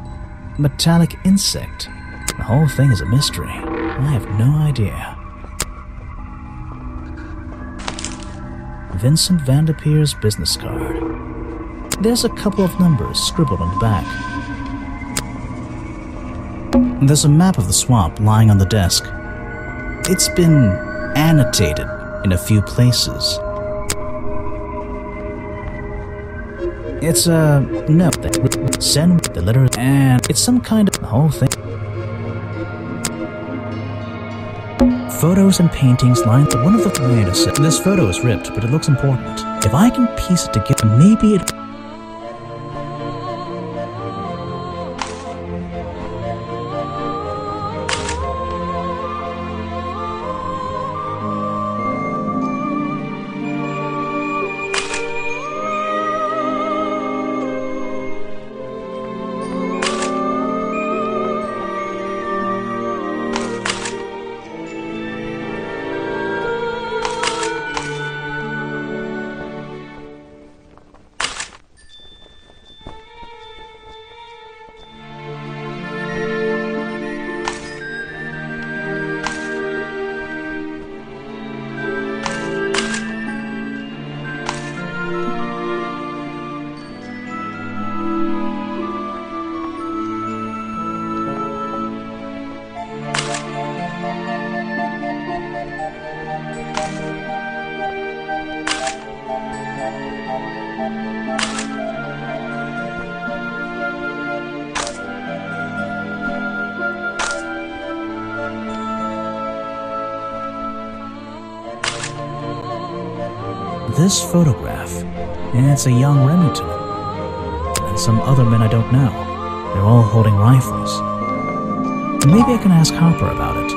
metallic insect. The whole thing is a mystery. I have no idea. Vincent Vanderpeer's business card. There's a couple of numbers scribbled on the back. There's a map of the swamp lying on the desk. It's been annotated in a few places. It's a note that send the letter, and it's some kind of the whole thing. Photos and paintings line one of the wait a sec. This photo is ripped, but it looks important. If I can piece it together, maybe it. This photograph, and it's a young Remington, and some other men I don't know. They're all holding rifles. Maybe I can ask Harper about it.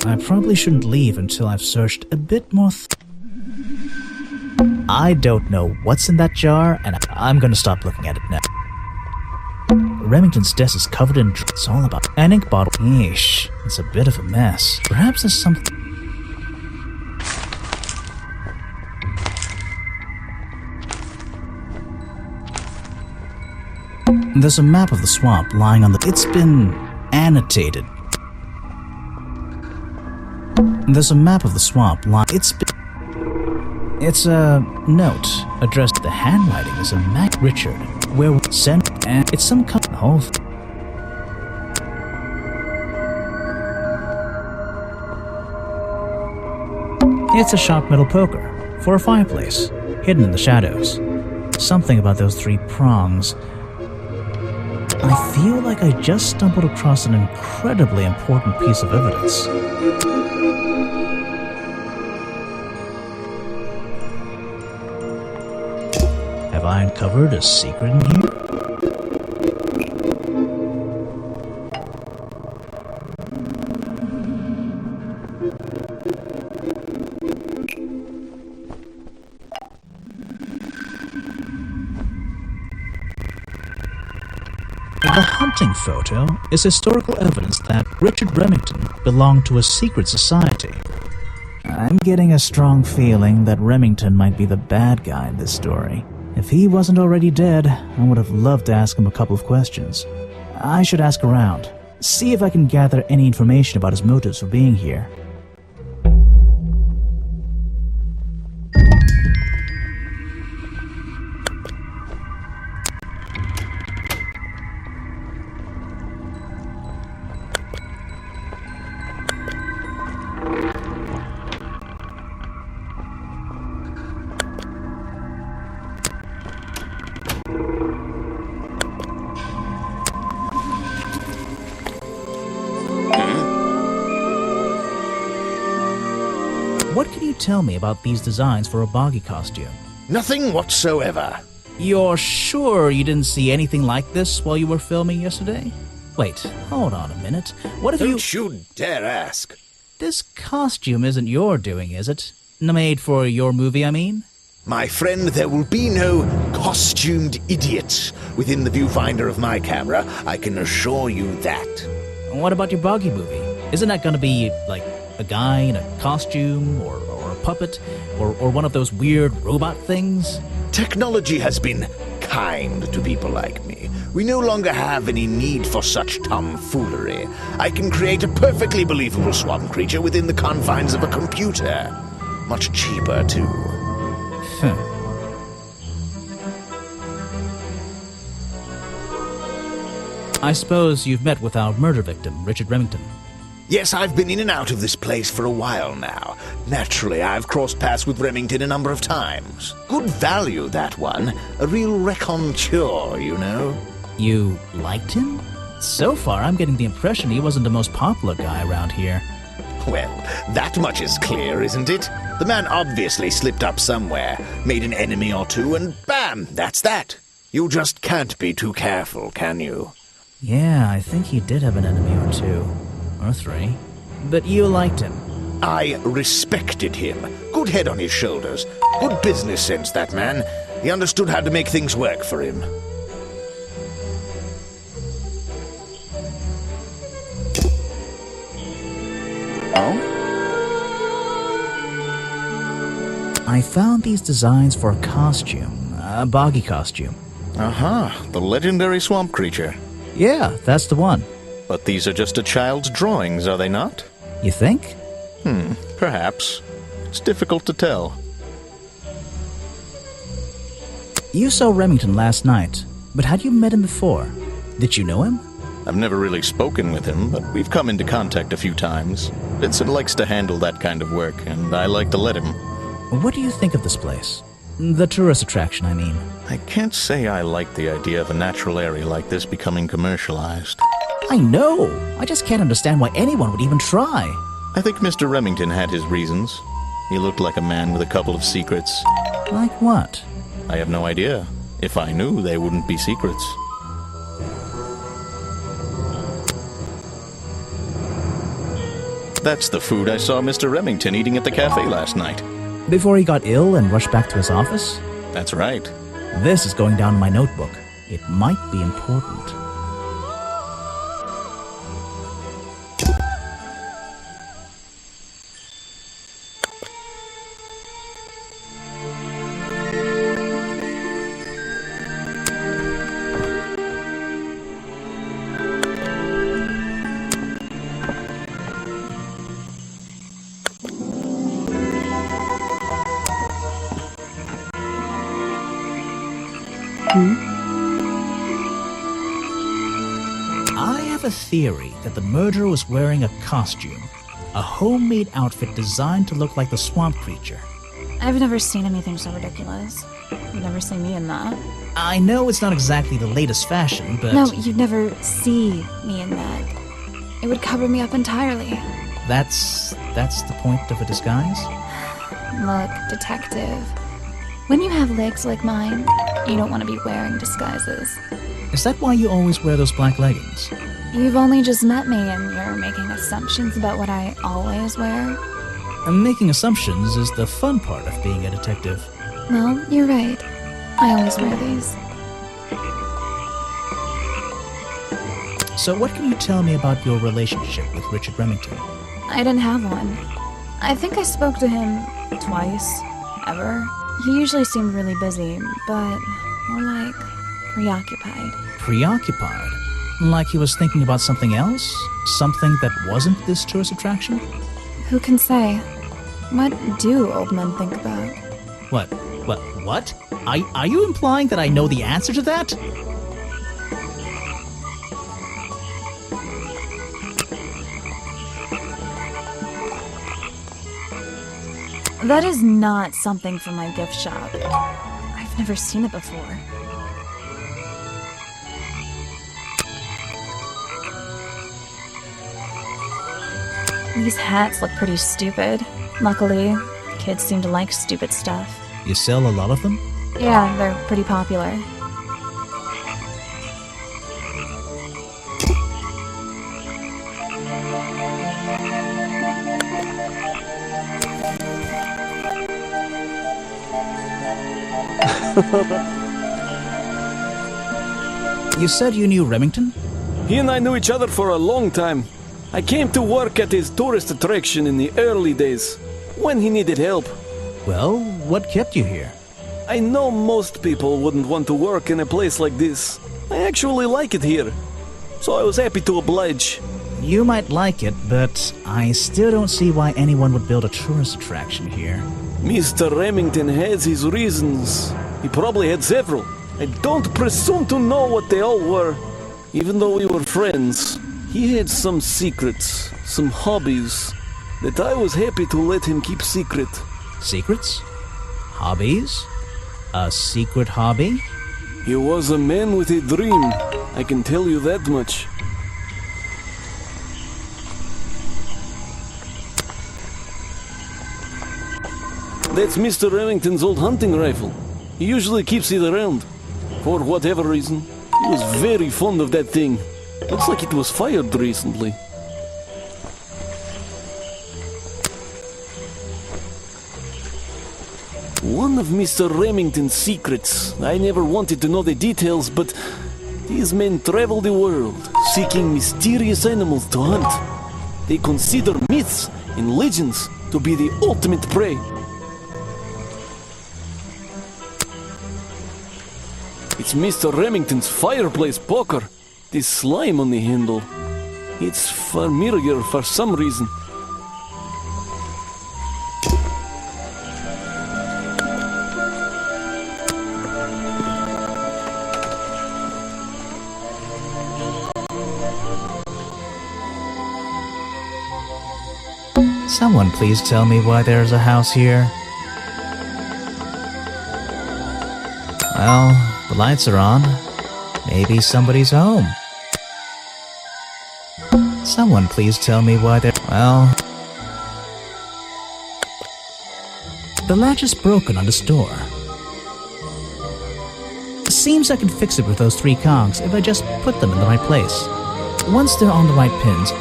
I probably shouldn't leave until I've searched a bit more. I don't know what's in that jar, and I'm gonna stop looking at it now. Remington's desk is covered in. It's all about an ink bottle. Yeesh, it's a bit of a mess. Perhaps there's something. There's a map of the swamp lying on the. It's been annotated. There's a map of the swamp lying. It's a note addressed. The handwriting is a Richard, where sent, and it's some kind of the whole. It's a sharp metal poker for a fireplace, hidden in the shadows. Something about those 3 prongs. I feel like I just stumbled across an incredibly important piece of evidence. Have I uncovered a secret in here? hunting photo is historical evidence that Richard Remington belonged to a secret society. I'm getting a strong feeling that Remington might be the bad guy in this story. If he wasn't already dead, I would have loved to ask him a couple of questions. I should ask around, see if I can gather any information about his motives for being here. What can you tell me about these designs for a boggy costume? Nothing whatsoever. You're sure you didn't see anything like this while you were filming yesterday? Wait, hold on a minute. What if Don't you dare ask. This costume isn't your doing, is it? Made for your movie, I mean? My friend, there will be no costumed idiots within the viewfinder of my camera. I can assure you that. What about your boggy movie? Isn't that gonna be, like, a guy in a costume, or a puppet, or one of those weird robot things? Technology has been kind to people like me. We no longer have any need for such tomfoolery. I can create a perfectly believable swamp creature within the confines of a computer. Much cheaper, too. I suppose you've met with our murder victim, Richard Remington. Yes, I've been in and out of this place for a while now. Naturally, I've crossed paths with Remington a number of times. Good value, that one. A real raconteur, you know. You liked him? So far, I'm getting the impression he wasn't the most popular guy around here. Well, that much is clear, isn't it? The man obviously slipped up somewhere, made an enemy or two, and bam, that's that. You just can't be too careful, can you? Yeah, I think he did have an enemy or two. Or three. But you liked him. I respected him. Good head on his shoulders. Good business sense, that man. He understood how to make things work for him. Oh? I found these designs for a costume. A boggy costume. Aha, the legendary swamp creature. Yeah, that's the one. But these are just a child's drawings, are they not? You think? Perhaps. It's difficult to tell. You saw Remington last night, but had you met him before? Did you know him? I've never really spoken with him, but we've come into contact a few times. Vincent likes to handle that kind of work, and I like to let him. What do you think of this place? The tourist attraction, I mean. I can't say I like the idea of a natural area like this becoming commercialized. I know! I just can't understand why anyone would even try. I think Mr. Remington had his reasons. He looked like a man with a couple of secrets. Like what? I have no idea. If I knew, they wouldn't be secrets. That's the food I saw Mr. Remington eating at the cafe last night. Before he got ill and rushed back to his office? That's right. This is going down in my notebook. It might be important. I have a theory that the murderer was wearing a costume. A homemade outfit designed to look like the swamp creature. I've never seen anything so ridiculous. You'd never see me in that. I know it's not exactly the latest fashion, but... No, you'd never see me in that. It would cover me up entirely. That's the point of a disguise? Look, detective. When you have legs like mine, you don't want to be wearing disguises. Is that why you always wear those black leggings? You've only just met me and you're making assumptions about what I always wear. And making assumptions is the fun part of being a detective. Well, you're right. I always wear these. So what can you tell me about your relationship with Richard Remington? I didn't have one. I think I spoke to him twice, ever. He usually seemed really busy, but more like preoccupied. Preoccupied? Like he was thinking about something else? Something that wasn't this tourist attraction? Who can say? What do old men think about? What? Are you implying that I know the answer to that? That is not something from my gift shop. I've never seen it before. These hats look pretty stupid. Luckily, kids seem to like stupid stuff. You sell a lot of them? Yeah, they're pretty popular. You said you knew Remington? He and I knew each other for a long time. I came to work at his tourist attraction in the early days, when he needed help. Well, what kept you here? I know most people wouldn't want to work in a place like this. I actually like it here, so I was happy to oblige. You might like it, but I still don't see why anyone would build a tourist attraction here. Mr. Remington has his reasons. He probably had several. I don't presume to know what they all were. Even though we were friends, he had some secrets, some hobbies, that I was happy to let him keep secret. Secrets? Hobbies? A secret hobby? He was a man with a dream, I can tell you that much. That's Mr. Remington's old hunting rifle. He usually keeps it around. For whatever reason, he was very fond of that thing. Looks like it was fired recently. One of Mr. Remington's secrets. I never wanted to know the details, but these men travel the world, seeking mysterious animals to hunt. They consider myths and legends to be the ultimate prey. It's Mr. Remington's fireplace poker. This slime on the handle. It's familiar for some reason. Someone please tell me why there's a house here. Well, the lights are on. Maybe somebody's home. Someone please tell me why there... Well... The latch is broken on this door. Seems I can fix it with those 3 cogs if I just put them in the right place. Once they're on the right pins,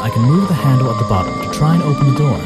I can move the handle at the bottom to try and open the door.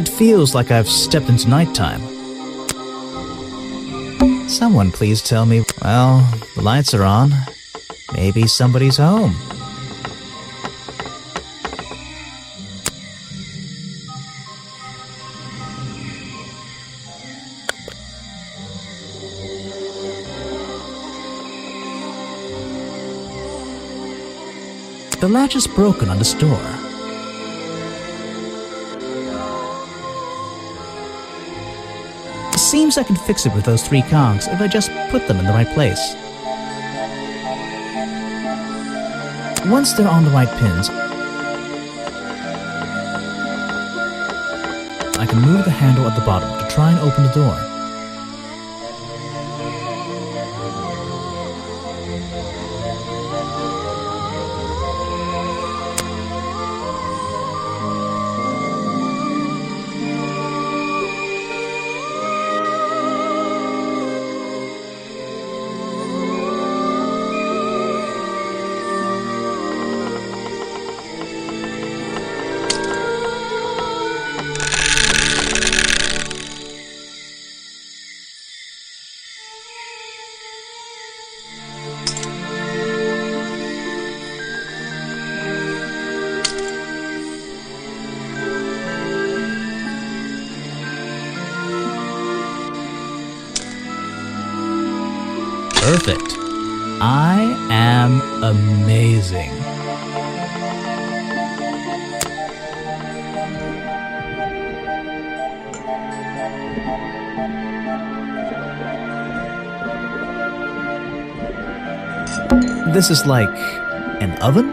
It feels like I've stepped into nighttime. Someone please tell me, well, the lights are on. Maybe somebody's home. The latch is broken on this door. Seems I can fix it with those 3 cogs if I just put them in the right place. Once they're on the right pins, I can move the handle at the bottom to try and open the door. Perfect. I am amazing. This is like an oven?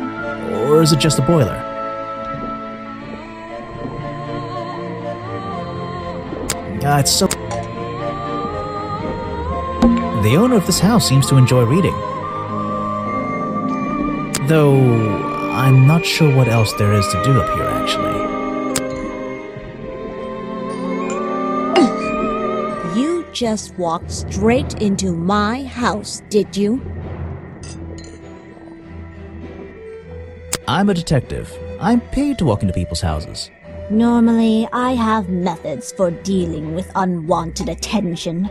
Or is it just a boiler? It's so... The owner of this house seems to enjoy reading. Though, I'm not sure what else there is to do up here, actually. You just walked straight into my house, did you? I'm a detective. I'm paid to walk into people's houses. Normally, I have methods for dealing with unwanted attention,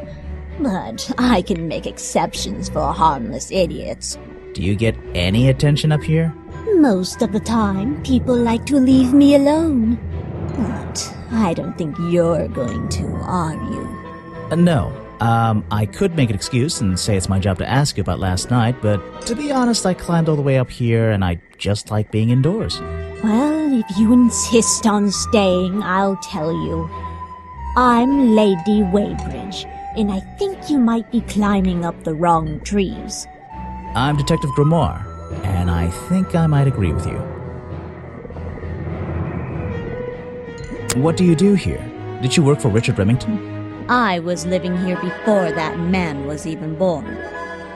but I can make exceptions for harmless idiots. Do you get any attention up here? Most of the time, people like to leave me alone. But I don't think you're going to, are you? No. I could make an excuse and say it's my job to ask you about last night, but to be honest, I climbed all the way up here and I just like being indoors. Well, if you insist on staying, I'll tell you. I'm Lady Weybridge, and I think you might be climbing up the wrong trees. I'm Detective Grimoire, and I think I might agree with you. What do you do here? Did you work for Richard Remington? I was living here before that man was even born,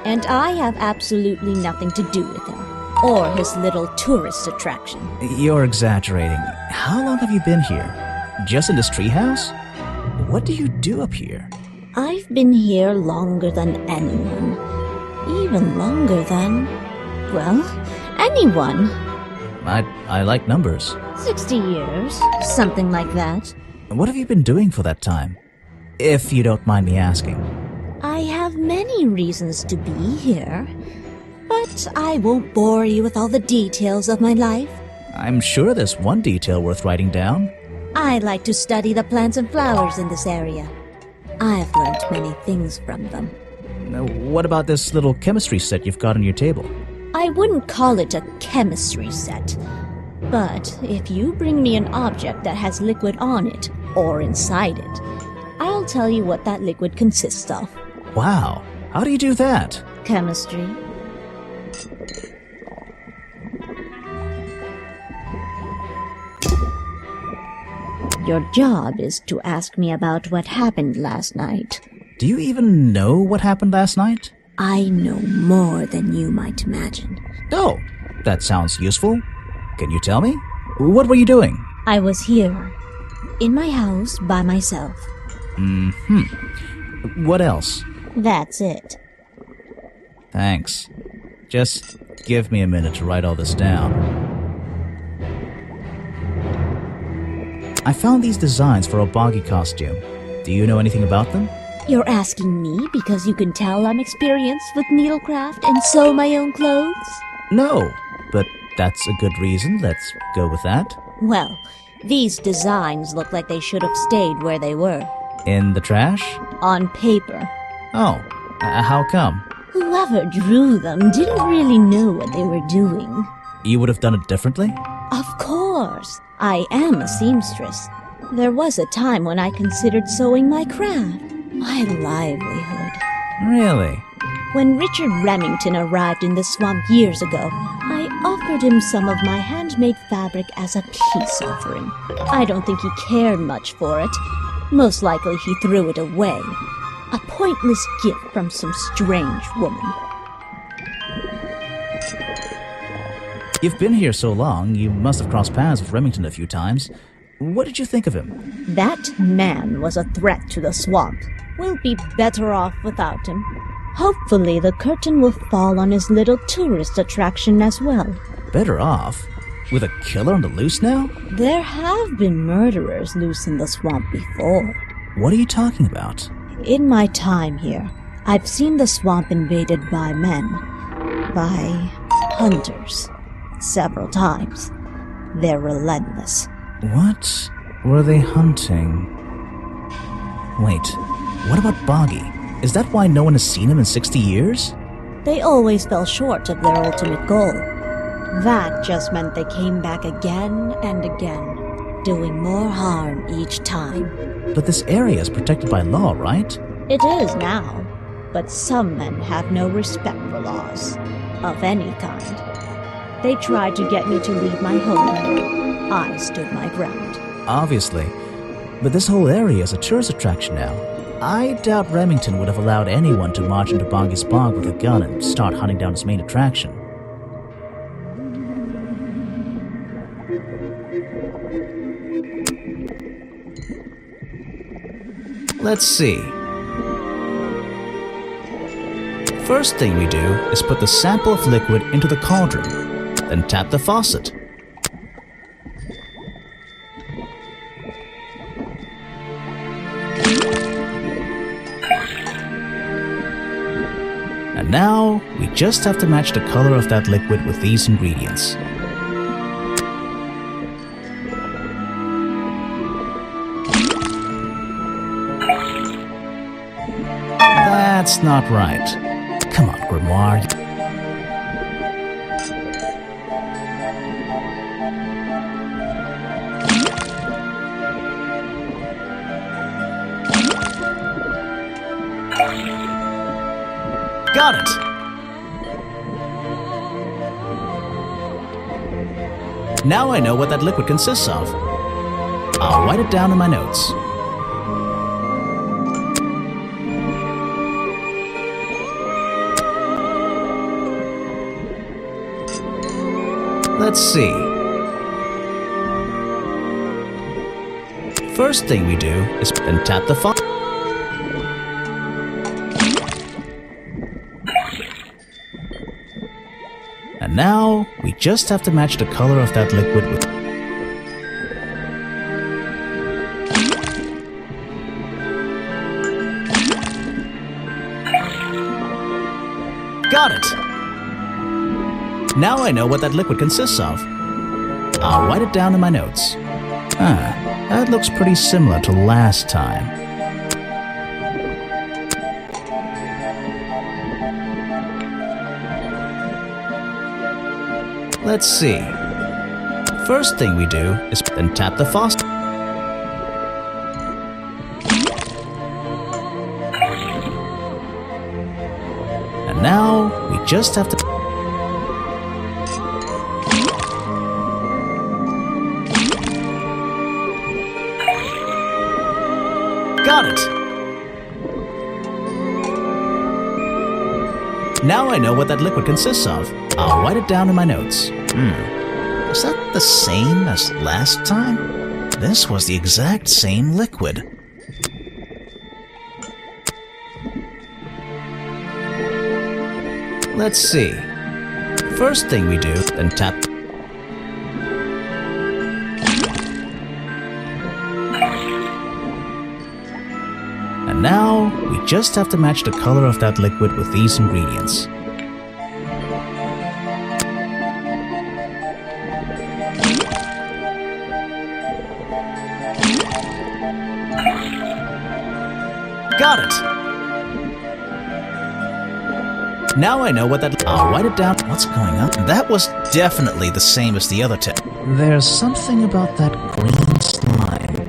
and I have absolutely nothing to do with him, or his little tourist attraction. You're exaggerating. How long have you been here? Just in this treehouse? What do you do up here? I've been here longer than anyone. Even longer than, well, anyone. I like numbers. 60 years, something like that. What have you been doing for that time? If you don't mind me asking. I have many reasons to be here, but I won't bore you with all the details of my life. I'm sure there's one detail worth writing down. I like to study the plants and flowers in this area. I've learned many things from them. What about this little chemistry set you've got on your table? I wouldn't call it a chemistry set, but if you bring me an object that has liquid on it, or inside it, I'll tell you what that liquid consists of. Wow, how do you do that? Chemistry. Your job is to ask me about what happened last night. Do you even know what happened last night? I know more than you might imagine. Oh, that sounds useful. Can you tell me? What were you doing? I was here, in my house, by myself. What else? That's it. Thanks. Just give me a minute to write all this down. I found these designs for a boggy costume. Do you know anything about them? You're asking me because you can tell I'm experienced with needlecraft and sew my own clothes? No, but that's a good reason. Let's go with that. Well, these designs look like they should have stayed where they were. In the trash? On paper. Oh, how come? Whoever drew them didn't really know what they were doing. You would have done it differently? Of course. I am a seamstress. There was a time when I considered sewing my craft, my livelihood. Really? When Richard Remington arrived in the swamp years ago, I offered him some of my handmade fabric as a peace offering. I don't think he cared much for it. Most likely he threw it away. A pointless gift from some strange woman. You've been here so long, you must have crossed paths with Remington a few times. What did you think of him? That man was a threat to the swamp. We'll be better off without him. Hopefully the curtain will fall on his little tourist attraction as well. Better off? With a killer on the loose now? There have been murderers loose in the swamp before. What are you talking about? In my time here, I've seen the swamp invaded by men. By hunters. Several times. They're relentless. What were they hunting? Wait, what about Boggy? Is that why no one has seen him in 60 years? They always fell short of their ultimate goal. That just meant they came back again and again, doing more harm each time. But this area is protected by law, right? It is now, but some men have no respect for laws, of any kind. They tried to get me to leave my home. I stood my ground. Obviously. But this whole area is a tourist attraction now. I doubt Remington would have allowed anyone to march into Boggy's Bog with a gun and start hunting down his main attraction. Let's see. First thing we do is put the sample of liquid into the cauldron, then tap the faucet. And now, we just have to match the color of that liquid with these ingredients. That's not right. Come on, Grimoire. Got it! Now I know what that liquid consists of. I'll write it down in my notes. Let's see. First thing we do is then tap the faucet. And now, we just have to match the color of that liquid with... Got it! Now I know what that liquid consists of. I'll write it down in my notes. That looks pretty similar to last time. Let's see. First thing we do is then tap the faucet. And now, we just have to... Got it! Now I know what that liquid consists of. I'll write it down in my notes. Is that the same as last time? This was the exact same liquid. Let's see. First thing we do, then tap... And now, we just have to match the color of that liquid with these ingredients. Got it! Now I know what that... I'll write it down. What's going on? That was definitely the same as the other test. There's something about that green slime.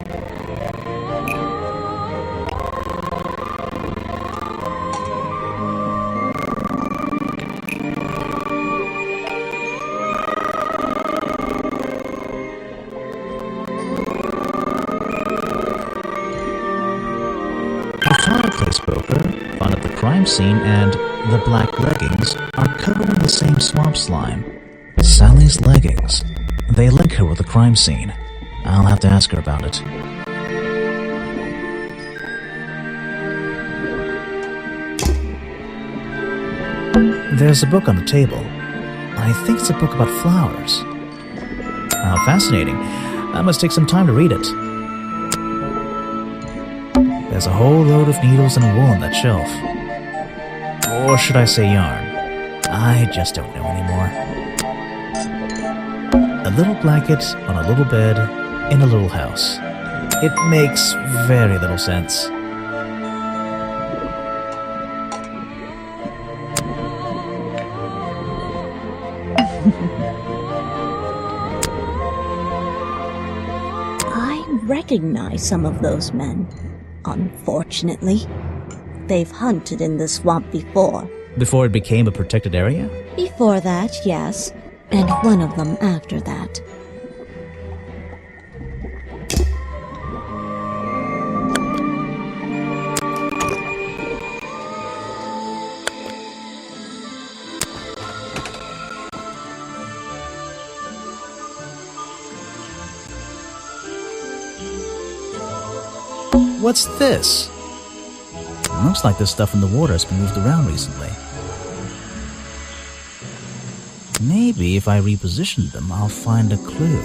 The fireplace broker found at the crime scene and the black leggings are covered in the same swamp slime. Sally's leggings. They link her with the crime scene. I'll have to ask her about it. There's a book on the table. I think it's a book about flowers. How fascinating. I must take some time to read it. There's a whole load of needles and wool on that shelf. Or should I say yarn? I just don't know anymore. A little blanket on a little bed in a little house. It makes very little sense. I recognize some of those men. Unfortunately, they've hunted in the swamp before. Before it became a protected area? Before that, yes, and one of them after that. What's this? Looks like this stuff in the water has been moved around recently. Maybe if I reposition them, I'll find a clue.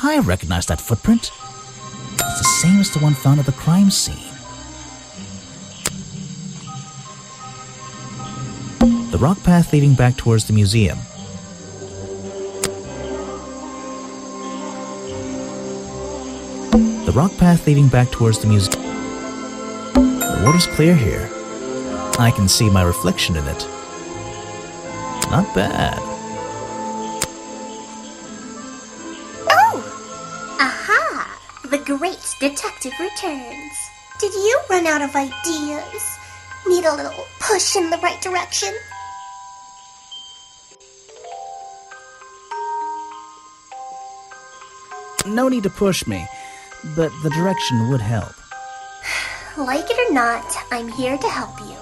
I recognize that footprint. It's the same as the one found at the crime scene. The rock path leading back towards the museum. The rock path leading back towards the museum. The water's clear here. I can see my reflection in it. Not bad. Oh! Aha! The great detective returns. Did you run out of ideas? Need a little push in the right direction? No need to push me, but the direction would help. Like it or not, I'm here to help you.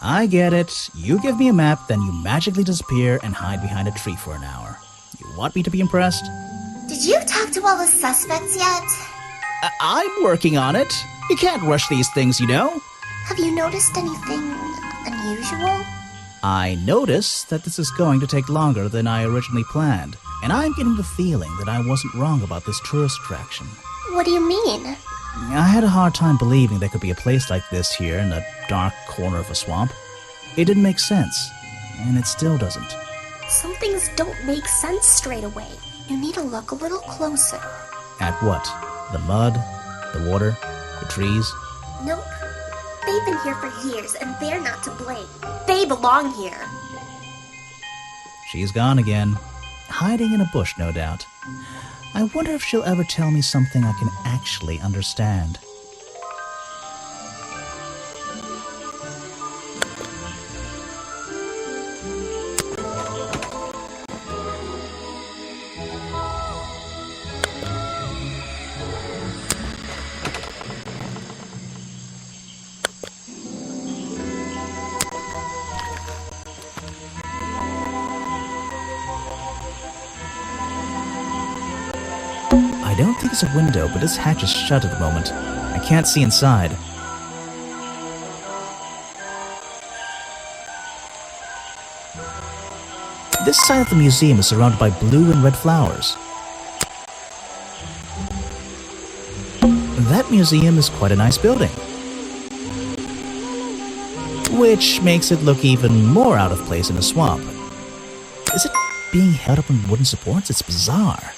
I get it. You give me a map, then you magically disappear and hide behind a tree for an hour. You want me to be impressed? Did you talk to all the suspects yet? I'm working on it. You can't rush these things, you know. Have you noticed anything unusual? I notice that this is going to take longer than I originally planned, and I'm getting the feeling that I wasn't wrong about this tourist attraction. What do you mean? I had a hard time believing there could be a place like this here in a dark corner of a swamp. It didn't make sense, and it still doesn't. Some things don't make sense straight away. You need to look a little closer. At what? The mud? The water? The trees? Nope. They've been here for years, and they're not to blame. They belong here. She's gone again. Hiding in a bush, no doubt. I wonder if she'll ever tell me something I can actually understand. I don't think it's a window, but this hatch is shut at the moment. I can't see inside. This side of the museum is surrounded by blue and red flowers. That museum is quite a nice building, which makes it look even more out of place in a swamp. Is it being held up on wooden supports? It's bizarre.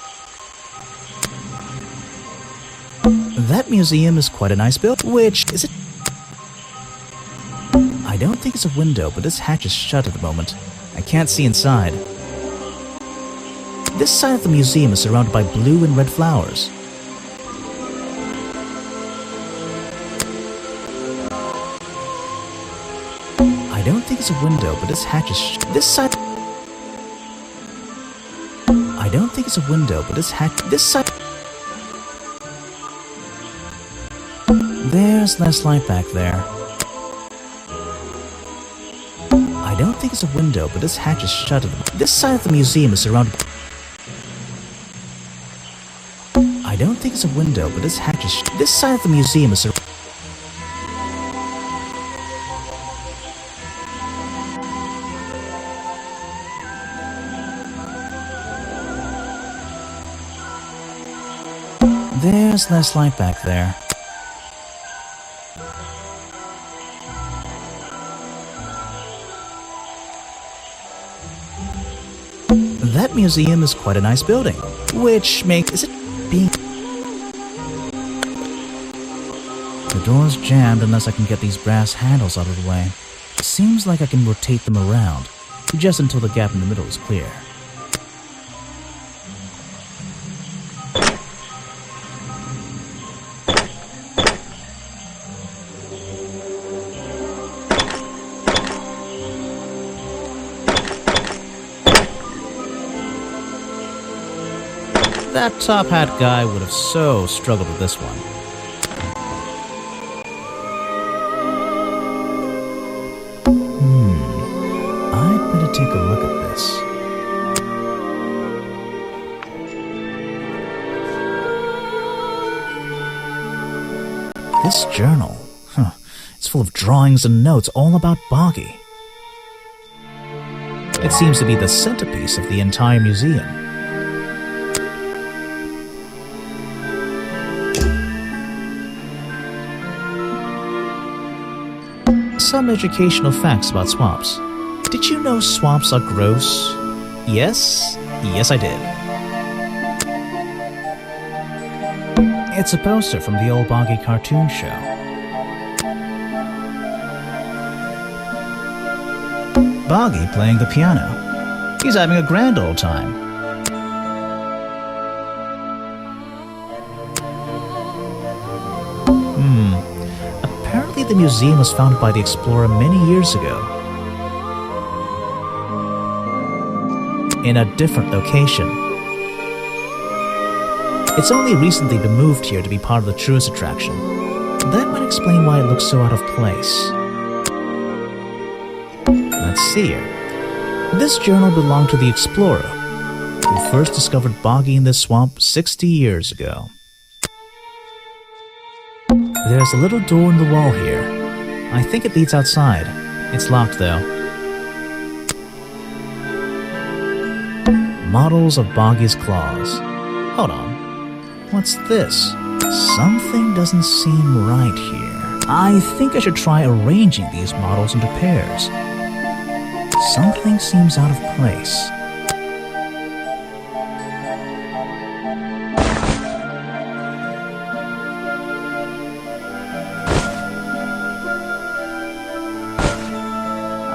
That museum is quite a nice building, which is it? I don't think it's a window, but this hatch is shut at the moment. I can't see inside. This side of the museum is surrounded by blue and red flowers. I don't think it's a window, but this hatch is this side. I don't think it's a window, but this side. There's less light back there. I don't think it's a window, but this hatch is shut. This side of the museum is surrounded. I don't think it's a window, but this hatch is. This side of the museum is surrounded. There's less light back there. That museum is quite a nice building, which makes... Is it being... The door's jammed unless I can get these brass handles out of the way. Seems like I can rotate them around, just until the gap in the middle is clear. That top hat guy would have so struggled with this one. I'd better take a look at this. This journal, it's full of drawings and notes all about Boggy. It seems to be the centerpiece of the entire museum. Some educational facts about swamps. Did you know swamps are gross? Yes? Yes, I did. It's a poster from the old Boggy cartoon show. Boggy playing the piano. He's having a grand old time. the museum was founded by the explorer many years ago. In a different location. It's only recently been moved here to be part of the tourist attraction. That might explain why it looks so out of place. Let's see here. This journal belonged to the explorer, who first discovered Boggy in this swamp 60 years ago. There's a little door in the wall here. I think it leads outside. It's locked, though. Models of Boggy's claws. Hold on. What's this? Something doesn't seem right here. I think I should try arranging these models into pairs. Something seems out of place.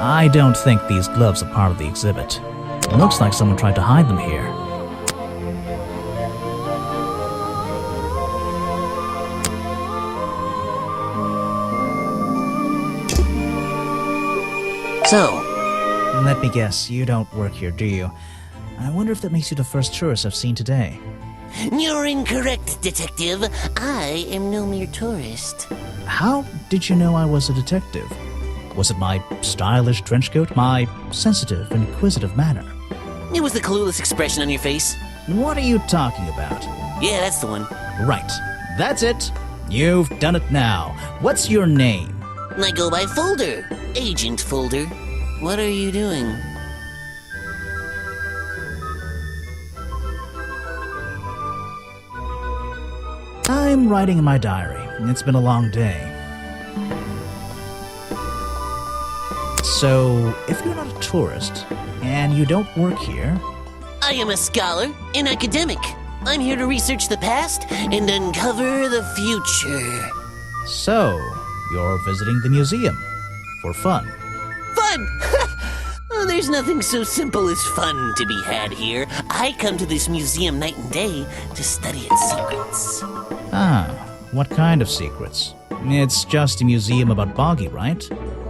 I don't think these gloves are part of the exhibit. It looks like someone tried to hide them here. So, let me guess, you don't work here, do you? I wonder if that makes you the first tourist I've seen today. you're incorrect, Detective. I am no mere tourist. How did you know I was a detective? Was it my stylish trench coat? My sensitive, inquisitive manner? It was the clueless expression on your face. What are you talking about? Yeah, that's the one. Right. That's it. You've done it now. What's your name? I go by Folder. Agent Folder. What are you doing? I'm writing in my diary. It's been a long day. So, if you're not a tourist, and you don't work here... I am a scholar, an academic. I'm here to research the past and uncover the future. So, you're visiting the museum. For fun. Fun! Oh, there's nothing so simple as fun to be had here. I come to this museum night and day to study its secrets. Ah, what kind of secrets? It's just a museum about Boggy, right?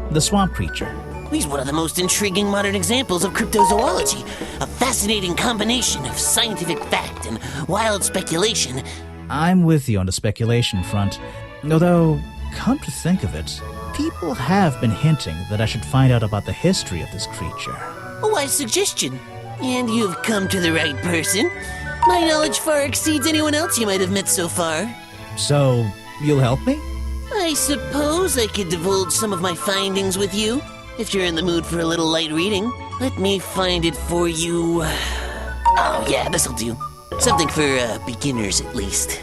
The swamp creature. He's one of the most intriguing modern examples of cryptozoology. A fascinating combination of scientific fact and wild speculation. I'm with you on the speculation front. Although, come to think of it, people have been hinting that I should find out about the history of this creature. A wise suggestion. And you've come to the right person. My knowledge far exceeds anyone else you might have met so far. So, you'll help me? I suppose I could divulge some of my findings with you. If you're in the mood for a little light reading, let me find it for you. Oh yeah, this'll do. Something for beginners at least.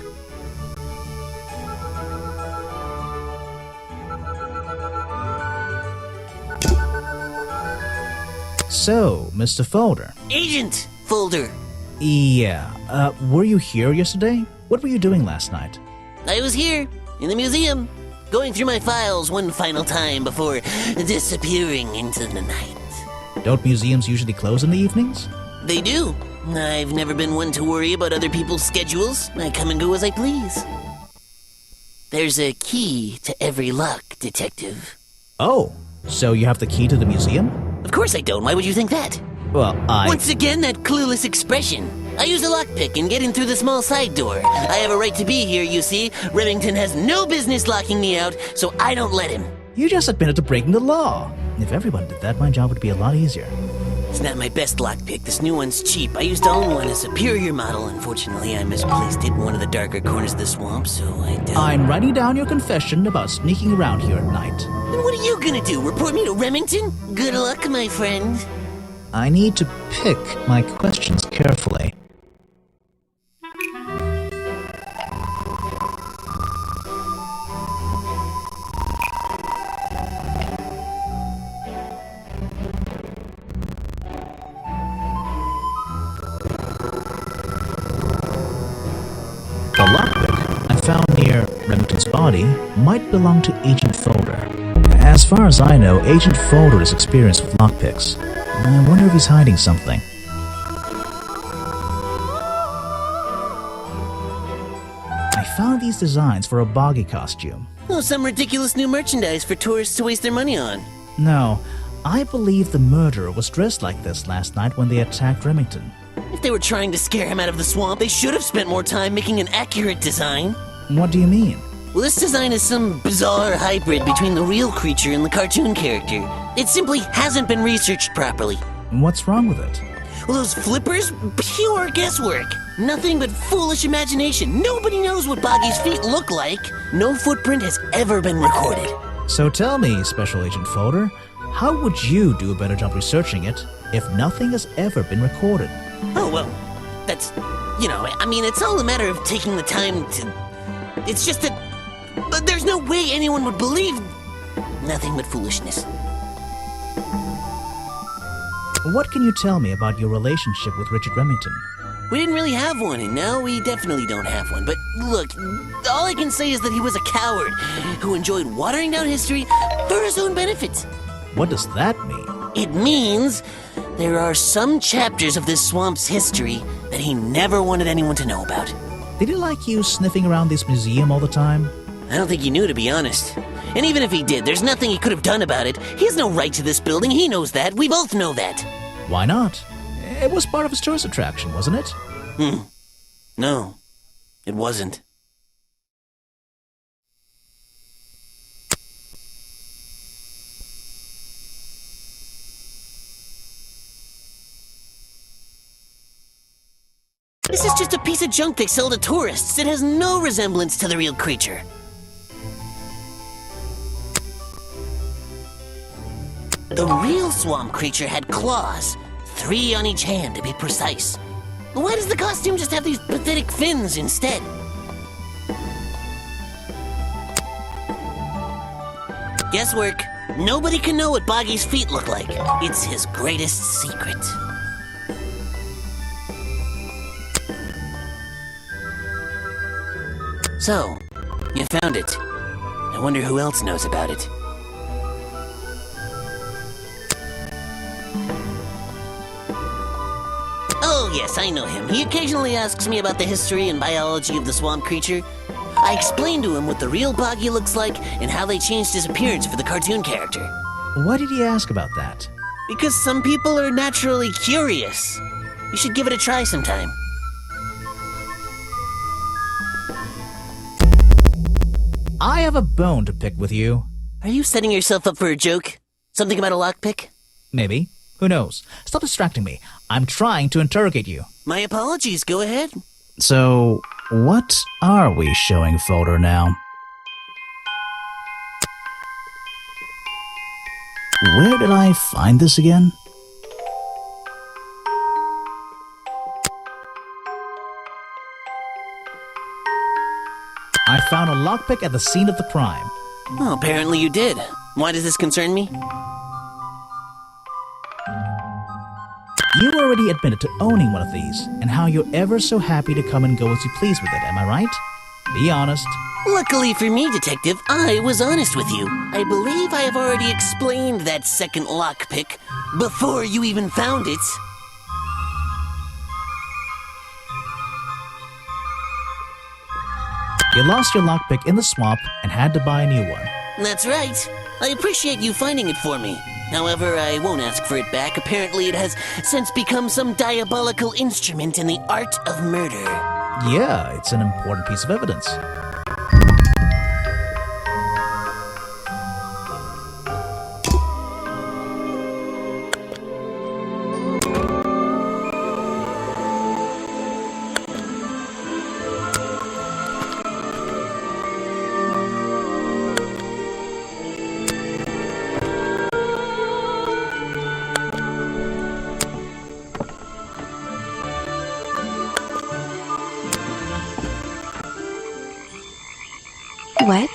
So, Mr. Folder. Agent Folder. Yeah, were you here yesterday? What were you doing last night? I was here, in the museum, going through my files one final time before disappearing into the night. Don't museums usually close in the evenings? They do. I've never been one to worry about other people's schedules. I come and go as I please. There's a key to every lock, Detective. Oh, so you have the key to the museum? Of course I don't. Why would you think that? Well, Once again, that clueless expression. I use a lockpick and get in through the small side door. I have a right to be here, you see. Remington has no business locking me out, so I don't let him. You just admitted to breaking the law. If everyone did that, my job would be a lot easier. It's not my best lockpick. This new one's cheap. I used to own one, a superior model. Unfortunately, I misplaced it in one of the darker corners of the swamp, so I doubt... I'm writing down your confession about sneaking around here at night. Then what are you gonna do? Report me to Remington? Good luck, my friend. I need to pick my questions carefully. The lockpick I found near Remington's body might belong to Agent Folder. As far as I know, Agent Folder is experienced with lockpicks. I wonder if he's hiding something. I found these designs for a boggy costume? Oh, some ridiculous new merchandise for tourists to waste their money on. No, I believe the murderer was dressed like this last night when they attacked Remington. If they were trying to scare him out of the swamp, they should have spent more time making an accurate design. What do you mean? Well, this design is some bizarre hybrid between the real creature and the cartoon character. It simply hasn't been researched properly. What's wrong with it? Well, those flippers? Pure guesswork. Nothing but foolish imagination. Nobody knows what Boggy's feet look like. No footprint has ever been recorded. So tell me, Special Agent Folder, how would you do a better job researching it if nothing has ever been recorded? Oh, well, that's, it's all a matter of taking the time to... It's just that there's no way anyone would believe nothing but foolishness. What can you tell me about your relationship with Richard Remington? We didn't really have one, and now we definitely don't have one. But look, all I can say is that he was a coward who enjoyed watering down history for his own benefit. What does that mean? It means there are some chapters of this swamp's history that he never wanted anyone to know about. Did he like you sniffing around this museum all the time? I don't think he knew, to be honest. And even if he did, there's nothing he could have done about it. He has no right to this building. He knows that. We both know that. Why not? It was part of his tourist attraction, wasn't it? No, it wasn't. This is just a piece of junk they sell to tourists. It has no resemblance to the real creature. The real swamp creature had claws, 3 on each hand to be precise. Why does the costume just have these pathetic fins instead? Guesswork. Nobody can know what Boggy's feet look like. It's his greatest secret. So, you found it. I wonder who else knows about it. Oh, yes, I know him. He occasionally asks me about the history and biology of the swamp creature. I explained to him what the real Boggy looks like and how they changed his appearance for the cartoon character. Why did he ask about that? Because some people are naturally curious. You should give it a try sometime. I have a bone to pick with you. Are you setting yourself up for a joke? Something about a lockpick? Maybe. Who knows? Stop distracting me. I'm trying to interrogate you. My apologies. Go ahead. So, what are we showing Folder now? Where did I find this again? I found a lockpick at the scene of the crime. Well, apparently you did. Why does this concern me? You already admitted to owning one of these, and how you're ever so happy to come and go as you please with it, am I right? Be honest. Luckily for me, Detective, I was honest with you. I believe I have already explained that second lockpick before you even found it. You lost your lockpick in the swamp and had to buy a new one. That's right. I appreciate you finding it for me. However, I won't ask for it back. Apparently, it has since become some diabolical instrument in the art of murder. Yeah, it's an important piece of evidence. What?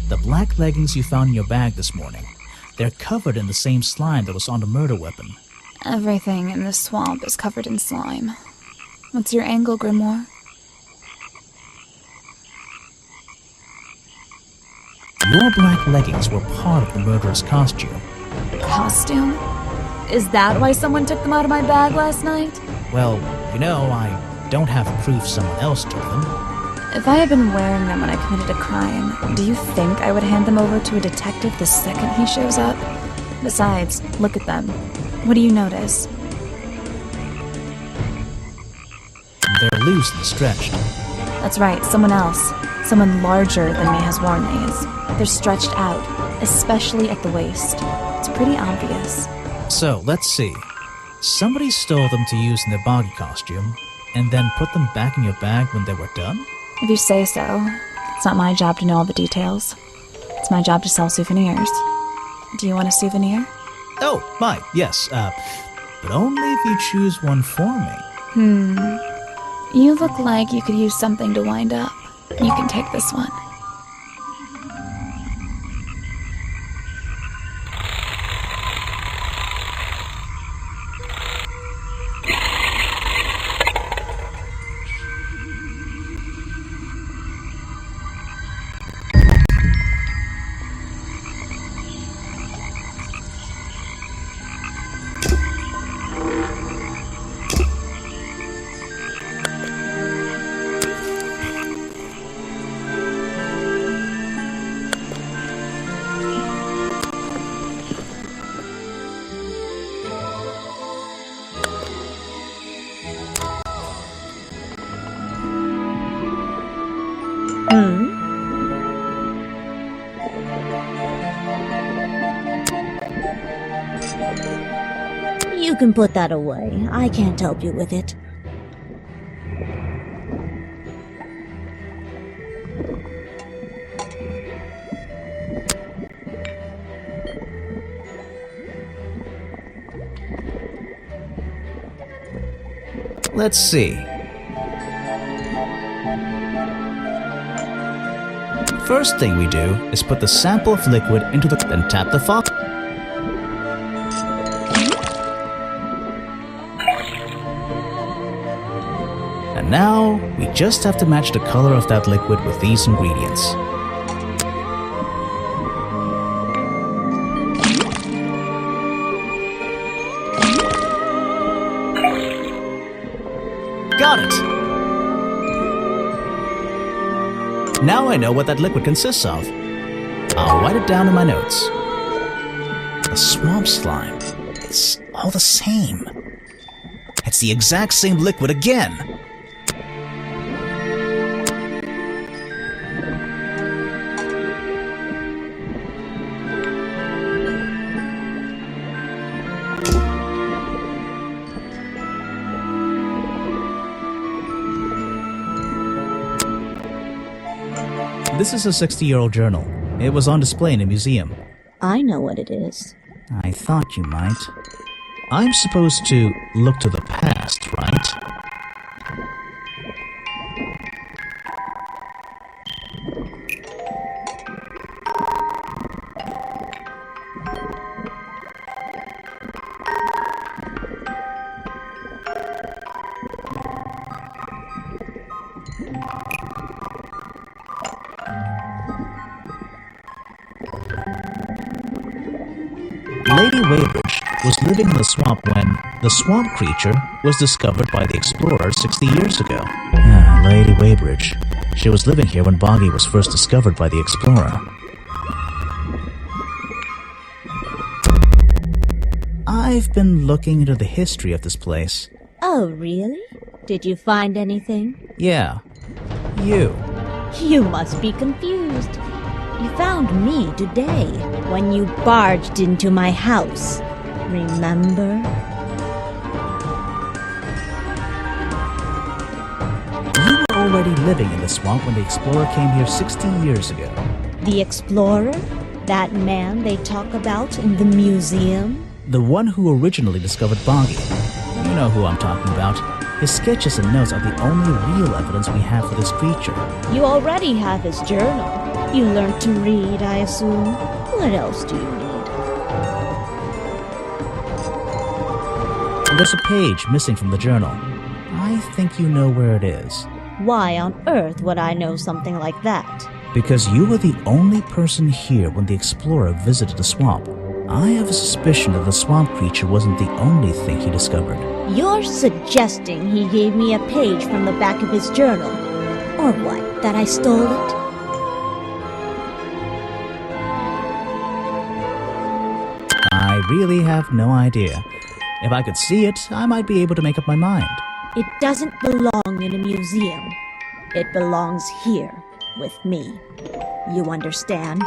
The black leggings you found in your bag this morning. They're covered in the same slime that was on the murder weapon. Everything in this swamp is covered in slime. What's your angle, Grimoire? Your black leggings were part of the murderer's costume. Costume? Is that why someone took them out of my bag last night? Well, You know, I don't have proof someone else took them. If I had been wearing them when I committed a crime, do you think I would hand them over to a detective the second he shows up? Besides, look at them. What do you notice? They're loose and stretched. That's right, someone else. Someone larger than me has worn these. They're stretched out, especially at the waist. It's pretty obvious. So, let's see. Somebody stole them to use in their boggy costume, and then put them back in your bag when they were done? If you say so. It's not my job to know all the details. It's my job to sell souvenirs. Do you want a souvenir? Oh, yes, but only if you choose one for me. You look like you could use something to wind up. You can take this one. You can put that away. I can't help you with it. Let's see. First thing we do is put the sample of liquid into the... then tap the faucet. And now, we just have to match the color of that liquid with these ingredients. Got it! Now I know what that liquid consists of. I'll write it down in my notes. The swamp slime. It's all the same. It's the exact same liquid again. This is a 60-year-old journal. It was on display in a museum. I know what it is. I thought you might. I'm supposed to look to the past, right? Lady Weybridge was living in the swamp when the swamp creature was discovered by the explorer 60 years ago. Lady Weybridge. She was living here when Boggy was first discovered by the explorer. I've been looking into the history of this place. Oh, really? Did you find anything? Yeah. You. You must be confused. You found me today, when you barged into my house. Remember? You were already living in the swamp when the explorer came here 60 years ago. The explorer? That man they talk about in the museum? The one who originally discovered Boggy. You know who I'm talking about. His sketches and notes are the only real evidence we have for this creature. You already have his journal. You learned to read, I assume. What else do you need? There's a page missing from the journal. I think you know where it is. Why on earth would I know something like that? Because you were the only person here when the explorer visited the swamp. I have a suspicion that the swamp creature wasn't the only thing he discovered. You're suggesting he gave me a page from the back of his journal? Or what, that I stole it? I really have no idea. If I could see it, I might be able to make up my mind. It doesn't belong in a museum. It belongs here, with me. You understand?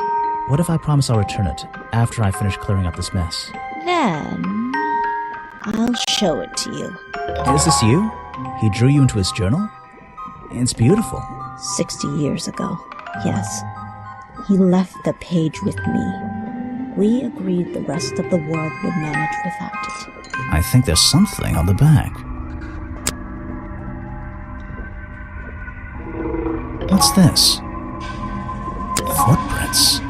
What if I promise I'll return it after I finish clearing up this mess? Then, I'll show it to you. Is this you? He drew you into his journal? It's beautiful. 60 years ago, yes. He left the page with me. We agreed the rest of the world would manage without it. I think there's something on the back. What's this? Footprints.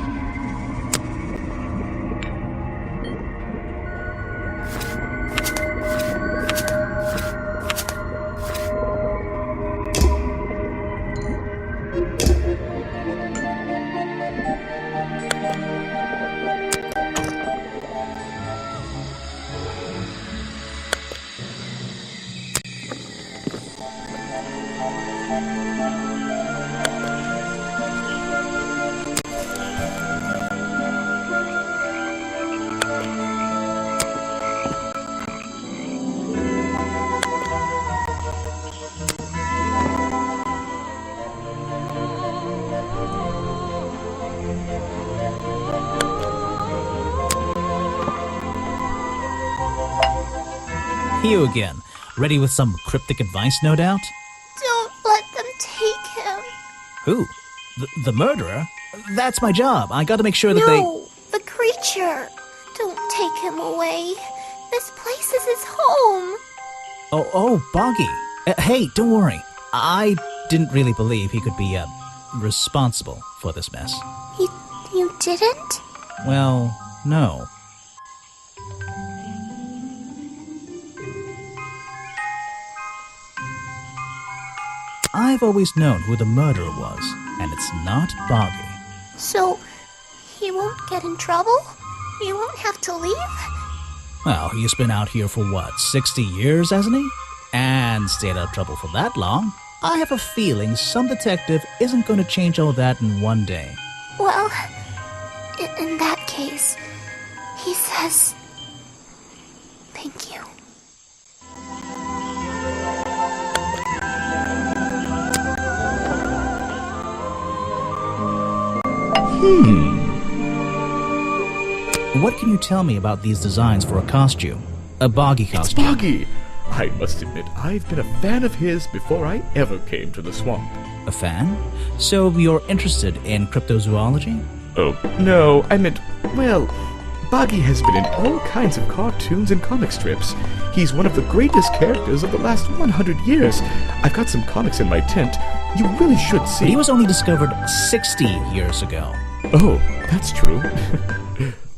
You again. Ready with some cryptic advice, no doubt? Don't let them take him. Who? The murderer? That's my job. I gotta make sure that No, the creature. Don't take him away. This place is his home. Oh, Boggy. Hey, don't worry. I didn't really believe he could be, responsible for this mess. You didn't? Well, no. I've always known who the murderer was, and it's not Boggy. So, he won't get in trouble? You won't have to leave? Well, he's been out here for what, 60 years, hasn't he? And stayed out of trouble for that long. I have a feeling some detective isn't going to change all that in one day. Well, in that case, he says, thank you. What can you tell me about these designs for a costume? A Boggy costume. It's Boggy! I must admit, I've been a fan of his before I ever came to the swamp. A fan? So you're interested in cryptozoology? Oh, no, I meant, well, Boggy has been in all kinds of cartoons and comic strips. He's one of the greatest characters of the last 100 years. I've got some comics in my tent. You really should see. But he was only discovered 60 years ago. Oh, that's true.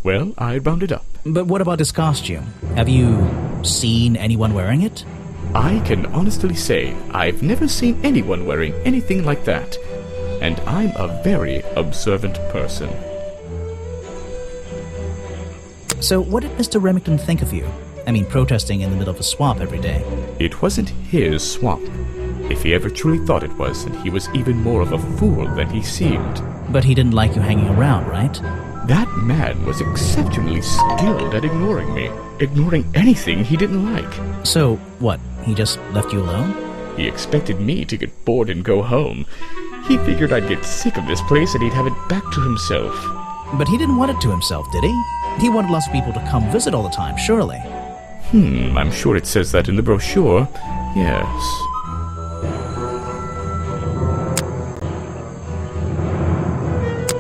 Well, I rounded up. But what about his costume? Have you seen anyone wearing it? I can honestly say I've never seen anyone wearing anything like that. And I'm a very observant person. So what did Mr. Remington think of you? I mean, protesting in the middle of a swamp every day. It wasn't his swamp. If he ever truly thought it was, then he was even more of a fool than he seemed. But he didn't like you hanging around, right? That man was exceptionally skilled at ignoring me. Ignoring anything he didn't like. So, what? He just left you alone? He expected me to get bored and go home. He figured I'd get sick of this place and he'd have it back to himself. But he didn't want it to himself, did he? He wanted lots of people to come visit all the time, surely. I'm sure it says that in the brochure. Yes.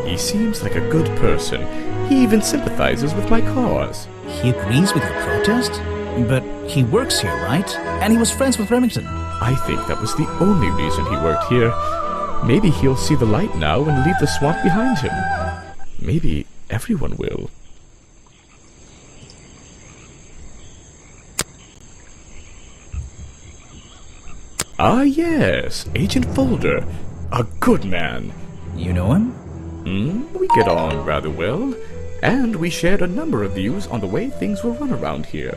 He seems like a good person. He even sympathizes with my cause. He agrees with your protest? But he works here, right? And he was friends with Remington. I think that was the only reason he worked here. Maybe he'll see the light now and leave the swamp behind him. Maybe everyone will. Ah, yes, Agent Folder. A good man. You know him? We get on rather well, and we shared a number of views on the way things were run around here.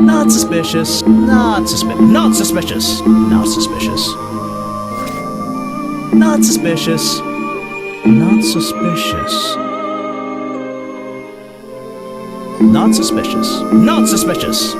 Not suspicious. Not suspicious. Not suspicious. Not suspicious. Not suspicious. Not suspicious. Not suspicious. Not suspicious.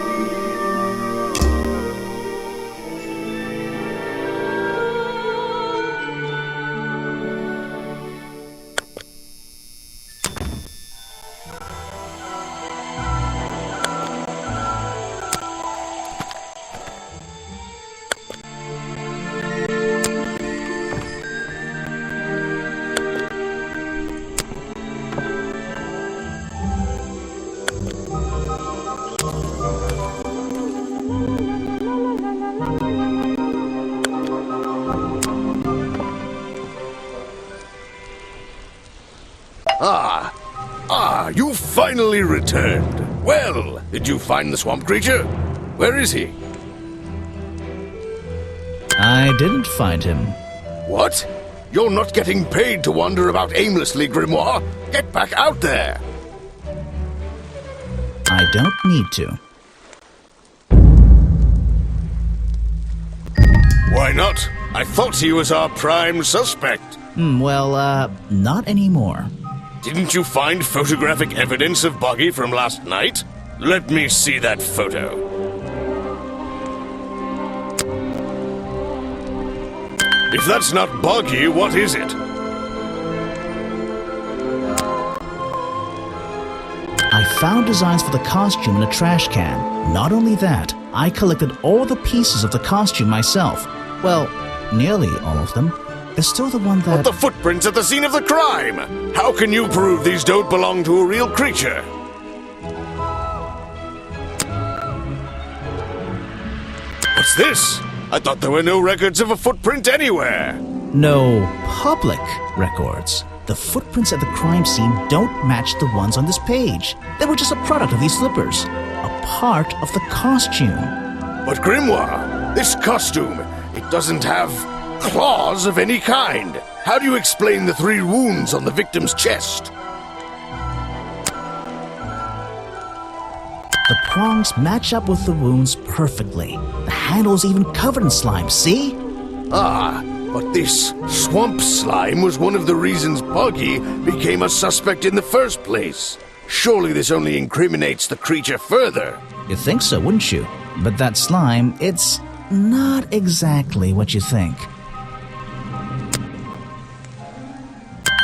You finally returned. Well, did you find the swamp creature? Where is he? I didn't find him. What? You're not getting paid to wander about aimlessly, Grimoire. Get back out there. I don't need to. Why not? I thought he was our prime suspect. Not anymore. Didn't you find photographic evidence of Boggy from last night? Let me see that photo. If that's not Boggy, what is it? I found designs for the costume in a trash can. Not only that, I collected all the pieces of the costume myself. Well, nearly all of them. There's still the one that... But the footprints at the scene of the crime! How can you prove these don't belong to a real creature? What's this? I thought there were no records of a footprint anywhere. No public records. The footprints at the crime scene don't match the ones on this page. They were just a product of these slippers. A part of the costume. But Grimoire, this costume, it doesn't have claws of any kind. How do you explain the 3 wounds on the victim's chest? The prongs match up with the wounds perfectly. The handle's even covered in slime, see? But this swamp slime was one of the reasons Boggy became a suspect in the first place. Surely this only incriminates the creature further. You'd think so, wouldn't you? But that slime, it's not exactly what you think.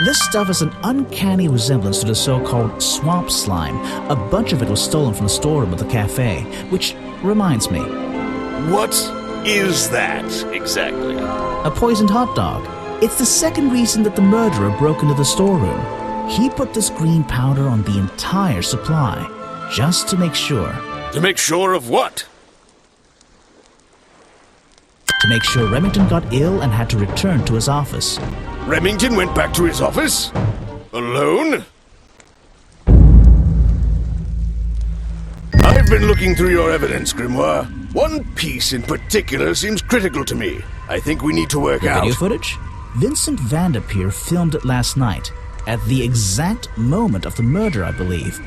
This stuff is an uncanny resemblance to the so-called swamp slime. A bunch of it was stolen from the storeroom of the cafe, which reminds me. What is that, exactly? A poisoned hot dog. It's the second reason that the murderer broke into the storeroom. He put this green powder on the entire supply, just to make sure. To make sure of what? To make sure Remington got ill and had to return to his office. Remington went back to his office? Alone? I've been looking through your evidence, Grimoire. One piece in particular seems critical to me. I think we need to work out. Video footage? Vincent Vanderpeer filmed it last night, at the exact moment of the murder, I believe.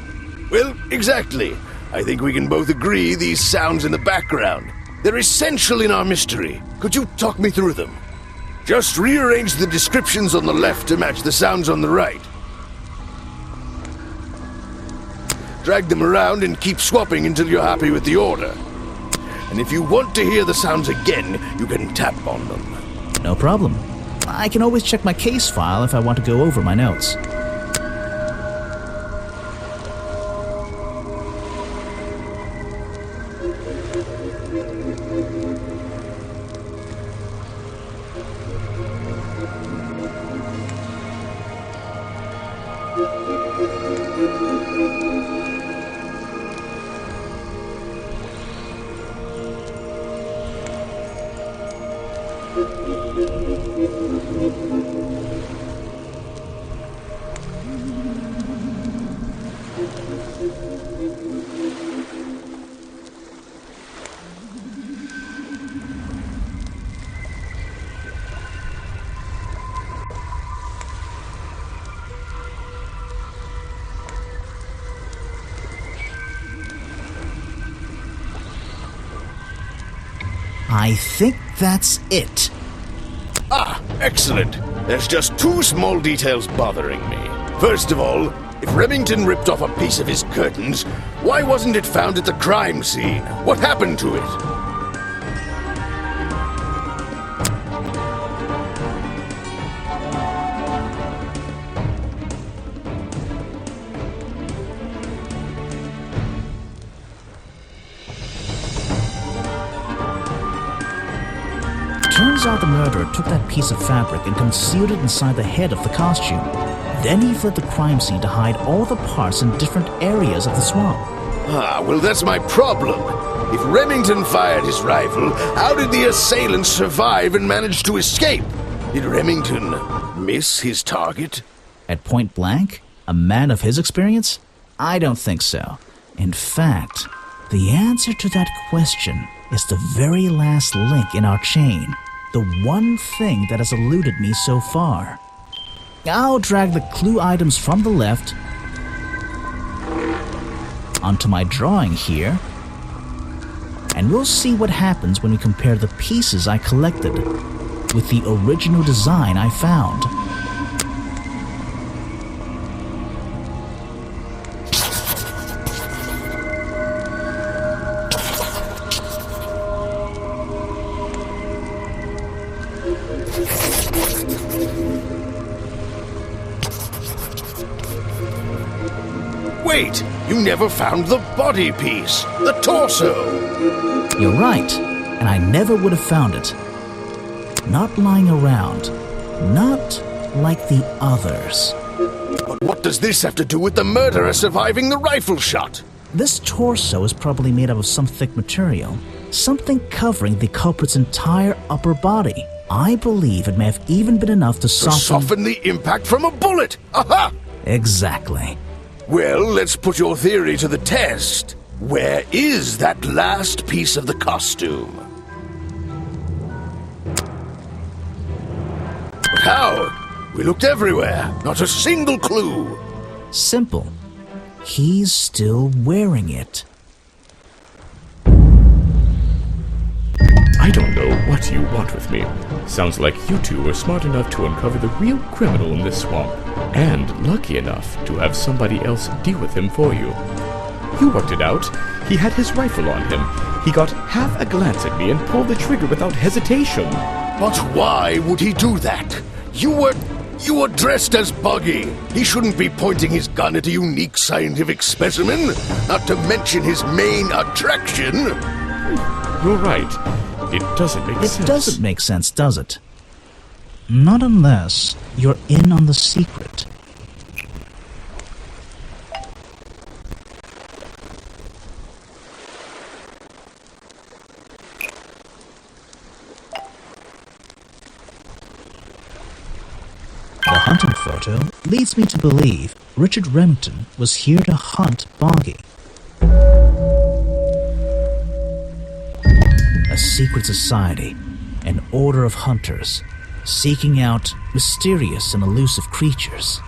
Well, exactly. I think we can both agree these sounds in the background. They're essential in our mystery. Could you talk me through them? Just rearrange the descriptions on the left to match the sounds on the right. Drag them around and keep swapping until you're happy with the order. And if you want to hear the sounds again, you can tap on them. No problem. I can always check my case file if I want to go over my notes. I think that's it. Ah, excellent. There's just two small details bothering me. First of all, if Remington ripped off a piece of his curtains, why wasn't it found at the crime scene? What happened to it? Turns out the murderer took that piece of fabric and concealed it inside the head of the costume. Then he fled the crime scene to hide all the parts in different areas of the swamp. Ah, well, that's my problem. If Remington fired his rifle, how did the assailant survive and manage to escape? Did Remington miss his target? At point blank? A man of his experience? I don't think so. In fact, the answer to that question is the very last link in our chain. The one thing that has eluded me so far. I'll drag the clue items from the left onto my drawing here, and we'll see what happens when we compare the pieces I collected with the original design I found. Wait, you never found the body piece, the torso. You're right, and I never would have found it. Not lying around, not like the others. But what does this have to do with the murderer surviving the rifle shot? This torso is probably made up of some thick material, something covering the culprit's entire upper body. I believe it may have even been enough to soften the impact from a bullet. Aha! Exactly. Well, let's put your theory to the test. Where is that last piece of the costume? But how? We looked everywhere. Not a single clue. Simple. He's still wearing it. I don't know what you want with me. Sounds like you two were smart enough to uncover the real criminal in this swamp, and lucky enough to have somebody else deal with him for you. You worked it out. He had his rifle on him. He got half a glance at me and pulled the trigger without hesitation. But why would he do that? You were dressed as Buggy. He shouldn't be pointing his gun at a unique scientific specimen, not to mention his main attraction. You're right. It doesn't make sense. It doesn't make sense, does it? Not unless you're in on the secret. The hunting photo leads me to believe Richard Remington was here to hunt Boggy. A secret society, an order of hunters, seeking out mysterious and elusive creatures.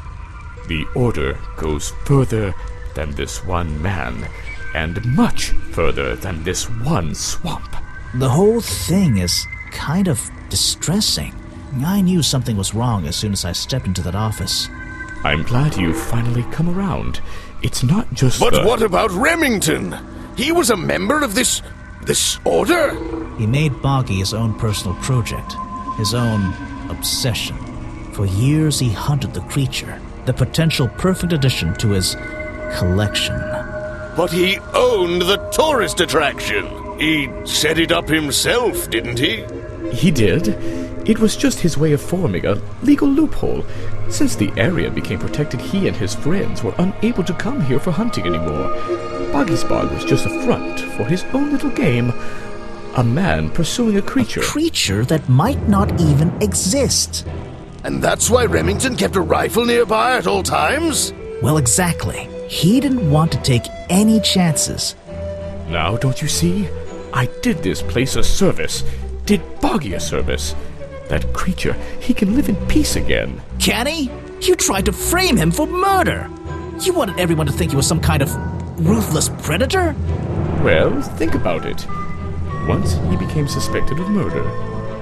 The order goes further than this one man, and much further than this one swamp. The whole thing is kind of distressing. I knew something was wrong as soon as I stepped into that office. I'm glad you've finally come around. It's not just But what about Remington? He was a member of this order? He made Boggy his own personal project, his own obsession. For years he hunted the creature, the potential perfect addition to his collection. But he owned the tourist attraction. He set it up himself, didn't he? He did. It was just his way of forming a legal loophole. Since the area became protected, he and his friends were unable to come here for hunting anymore. Boggy's Bog was just a front for his own little game. A man pursuing a creature. A creature that might not even exist. And that's why Remington kept a rifle nearby at all times? Well, exactly. He didn't want to take any chances. Now, don't you see? I did this place a service. Did Boggy a service. That creature, he can live in peace again. Can he? You tried to frame him for murder. You wanted everyone to think he was some kind of ruthless predator? Well, think about it. Once he became suspected of murder,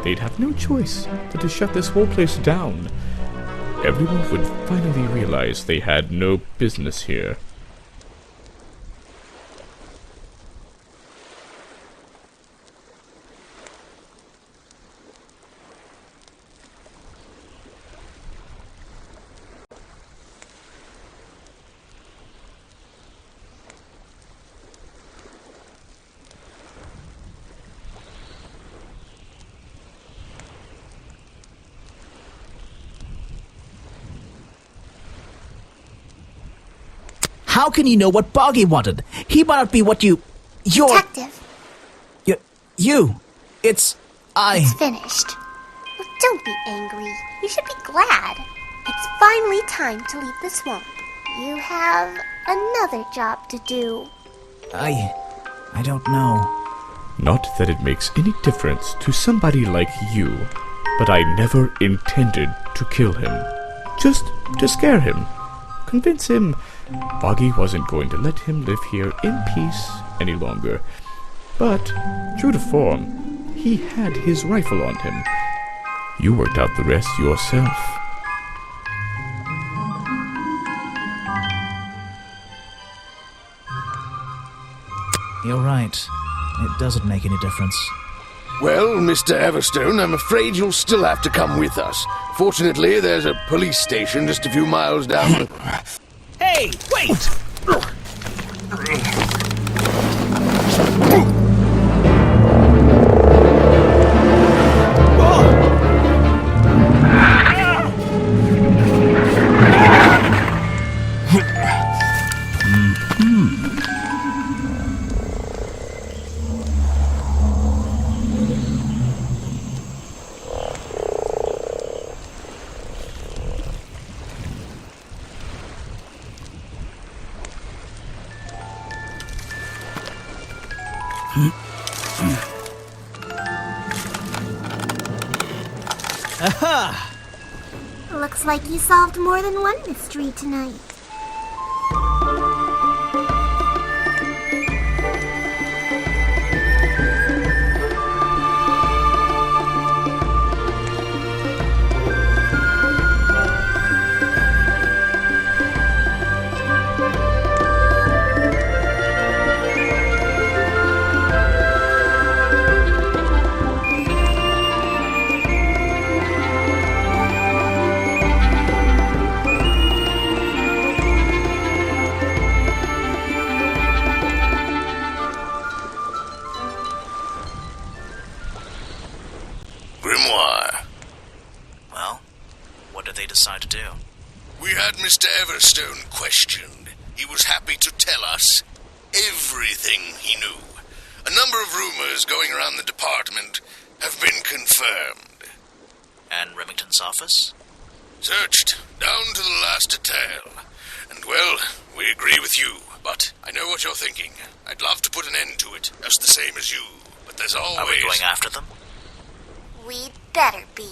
they'd have no choice but to shut this whole place down. Everyone would finally realize they had no business here. How can you know what Boggy wanted? He might not be what you're... Detective. You. It's finished. Well, don't be angry. You should be glad. It's finally time to leave the swamp. You have another job to do. I don't know. Not that it makes any difference to somebody like you, but I never intended to kill him. Just to scare him. Convince him Boggy wasn't going to let him live here in peace any longer. But, true to form, he had his rifle on him. You worked out the rest yourself. You're right. It doesn't make any difference. Well, Mr. Everstone, I'm afraid you'll still have to come with us. Fortunately, there's a police station just a few miles down. Hey, wait! Aha! Looks like you solved more than one mystery tonight. Grimoire. Well, what did they decide to do? We had Mr. Everstone questioned. He was happy to tell us everything he knew. A number of rumors going around the department have been confirmed. And Remington's office? Searched, down to the last detail. And, well, we agree with you, but I know what you're thinking. I'd love to put an end to it, just the same as you. But there's always... Are we going after them? We'd better be.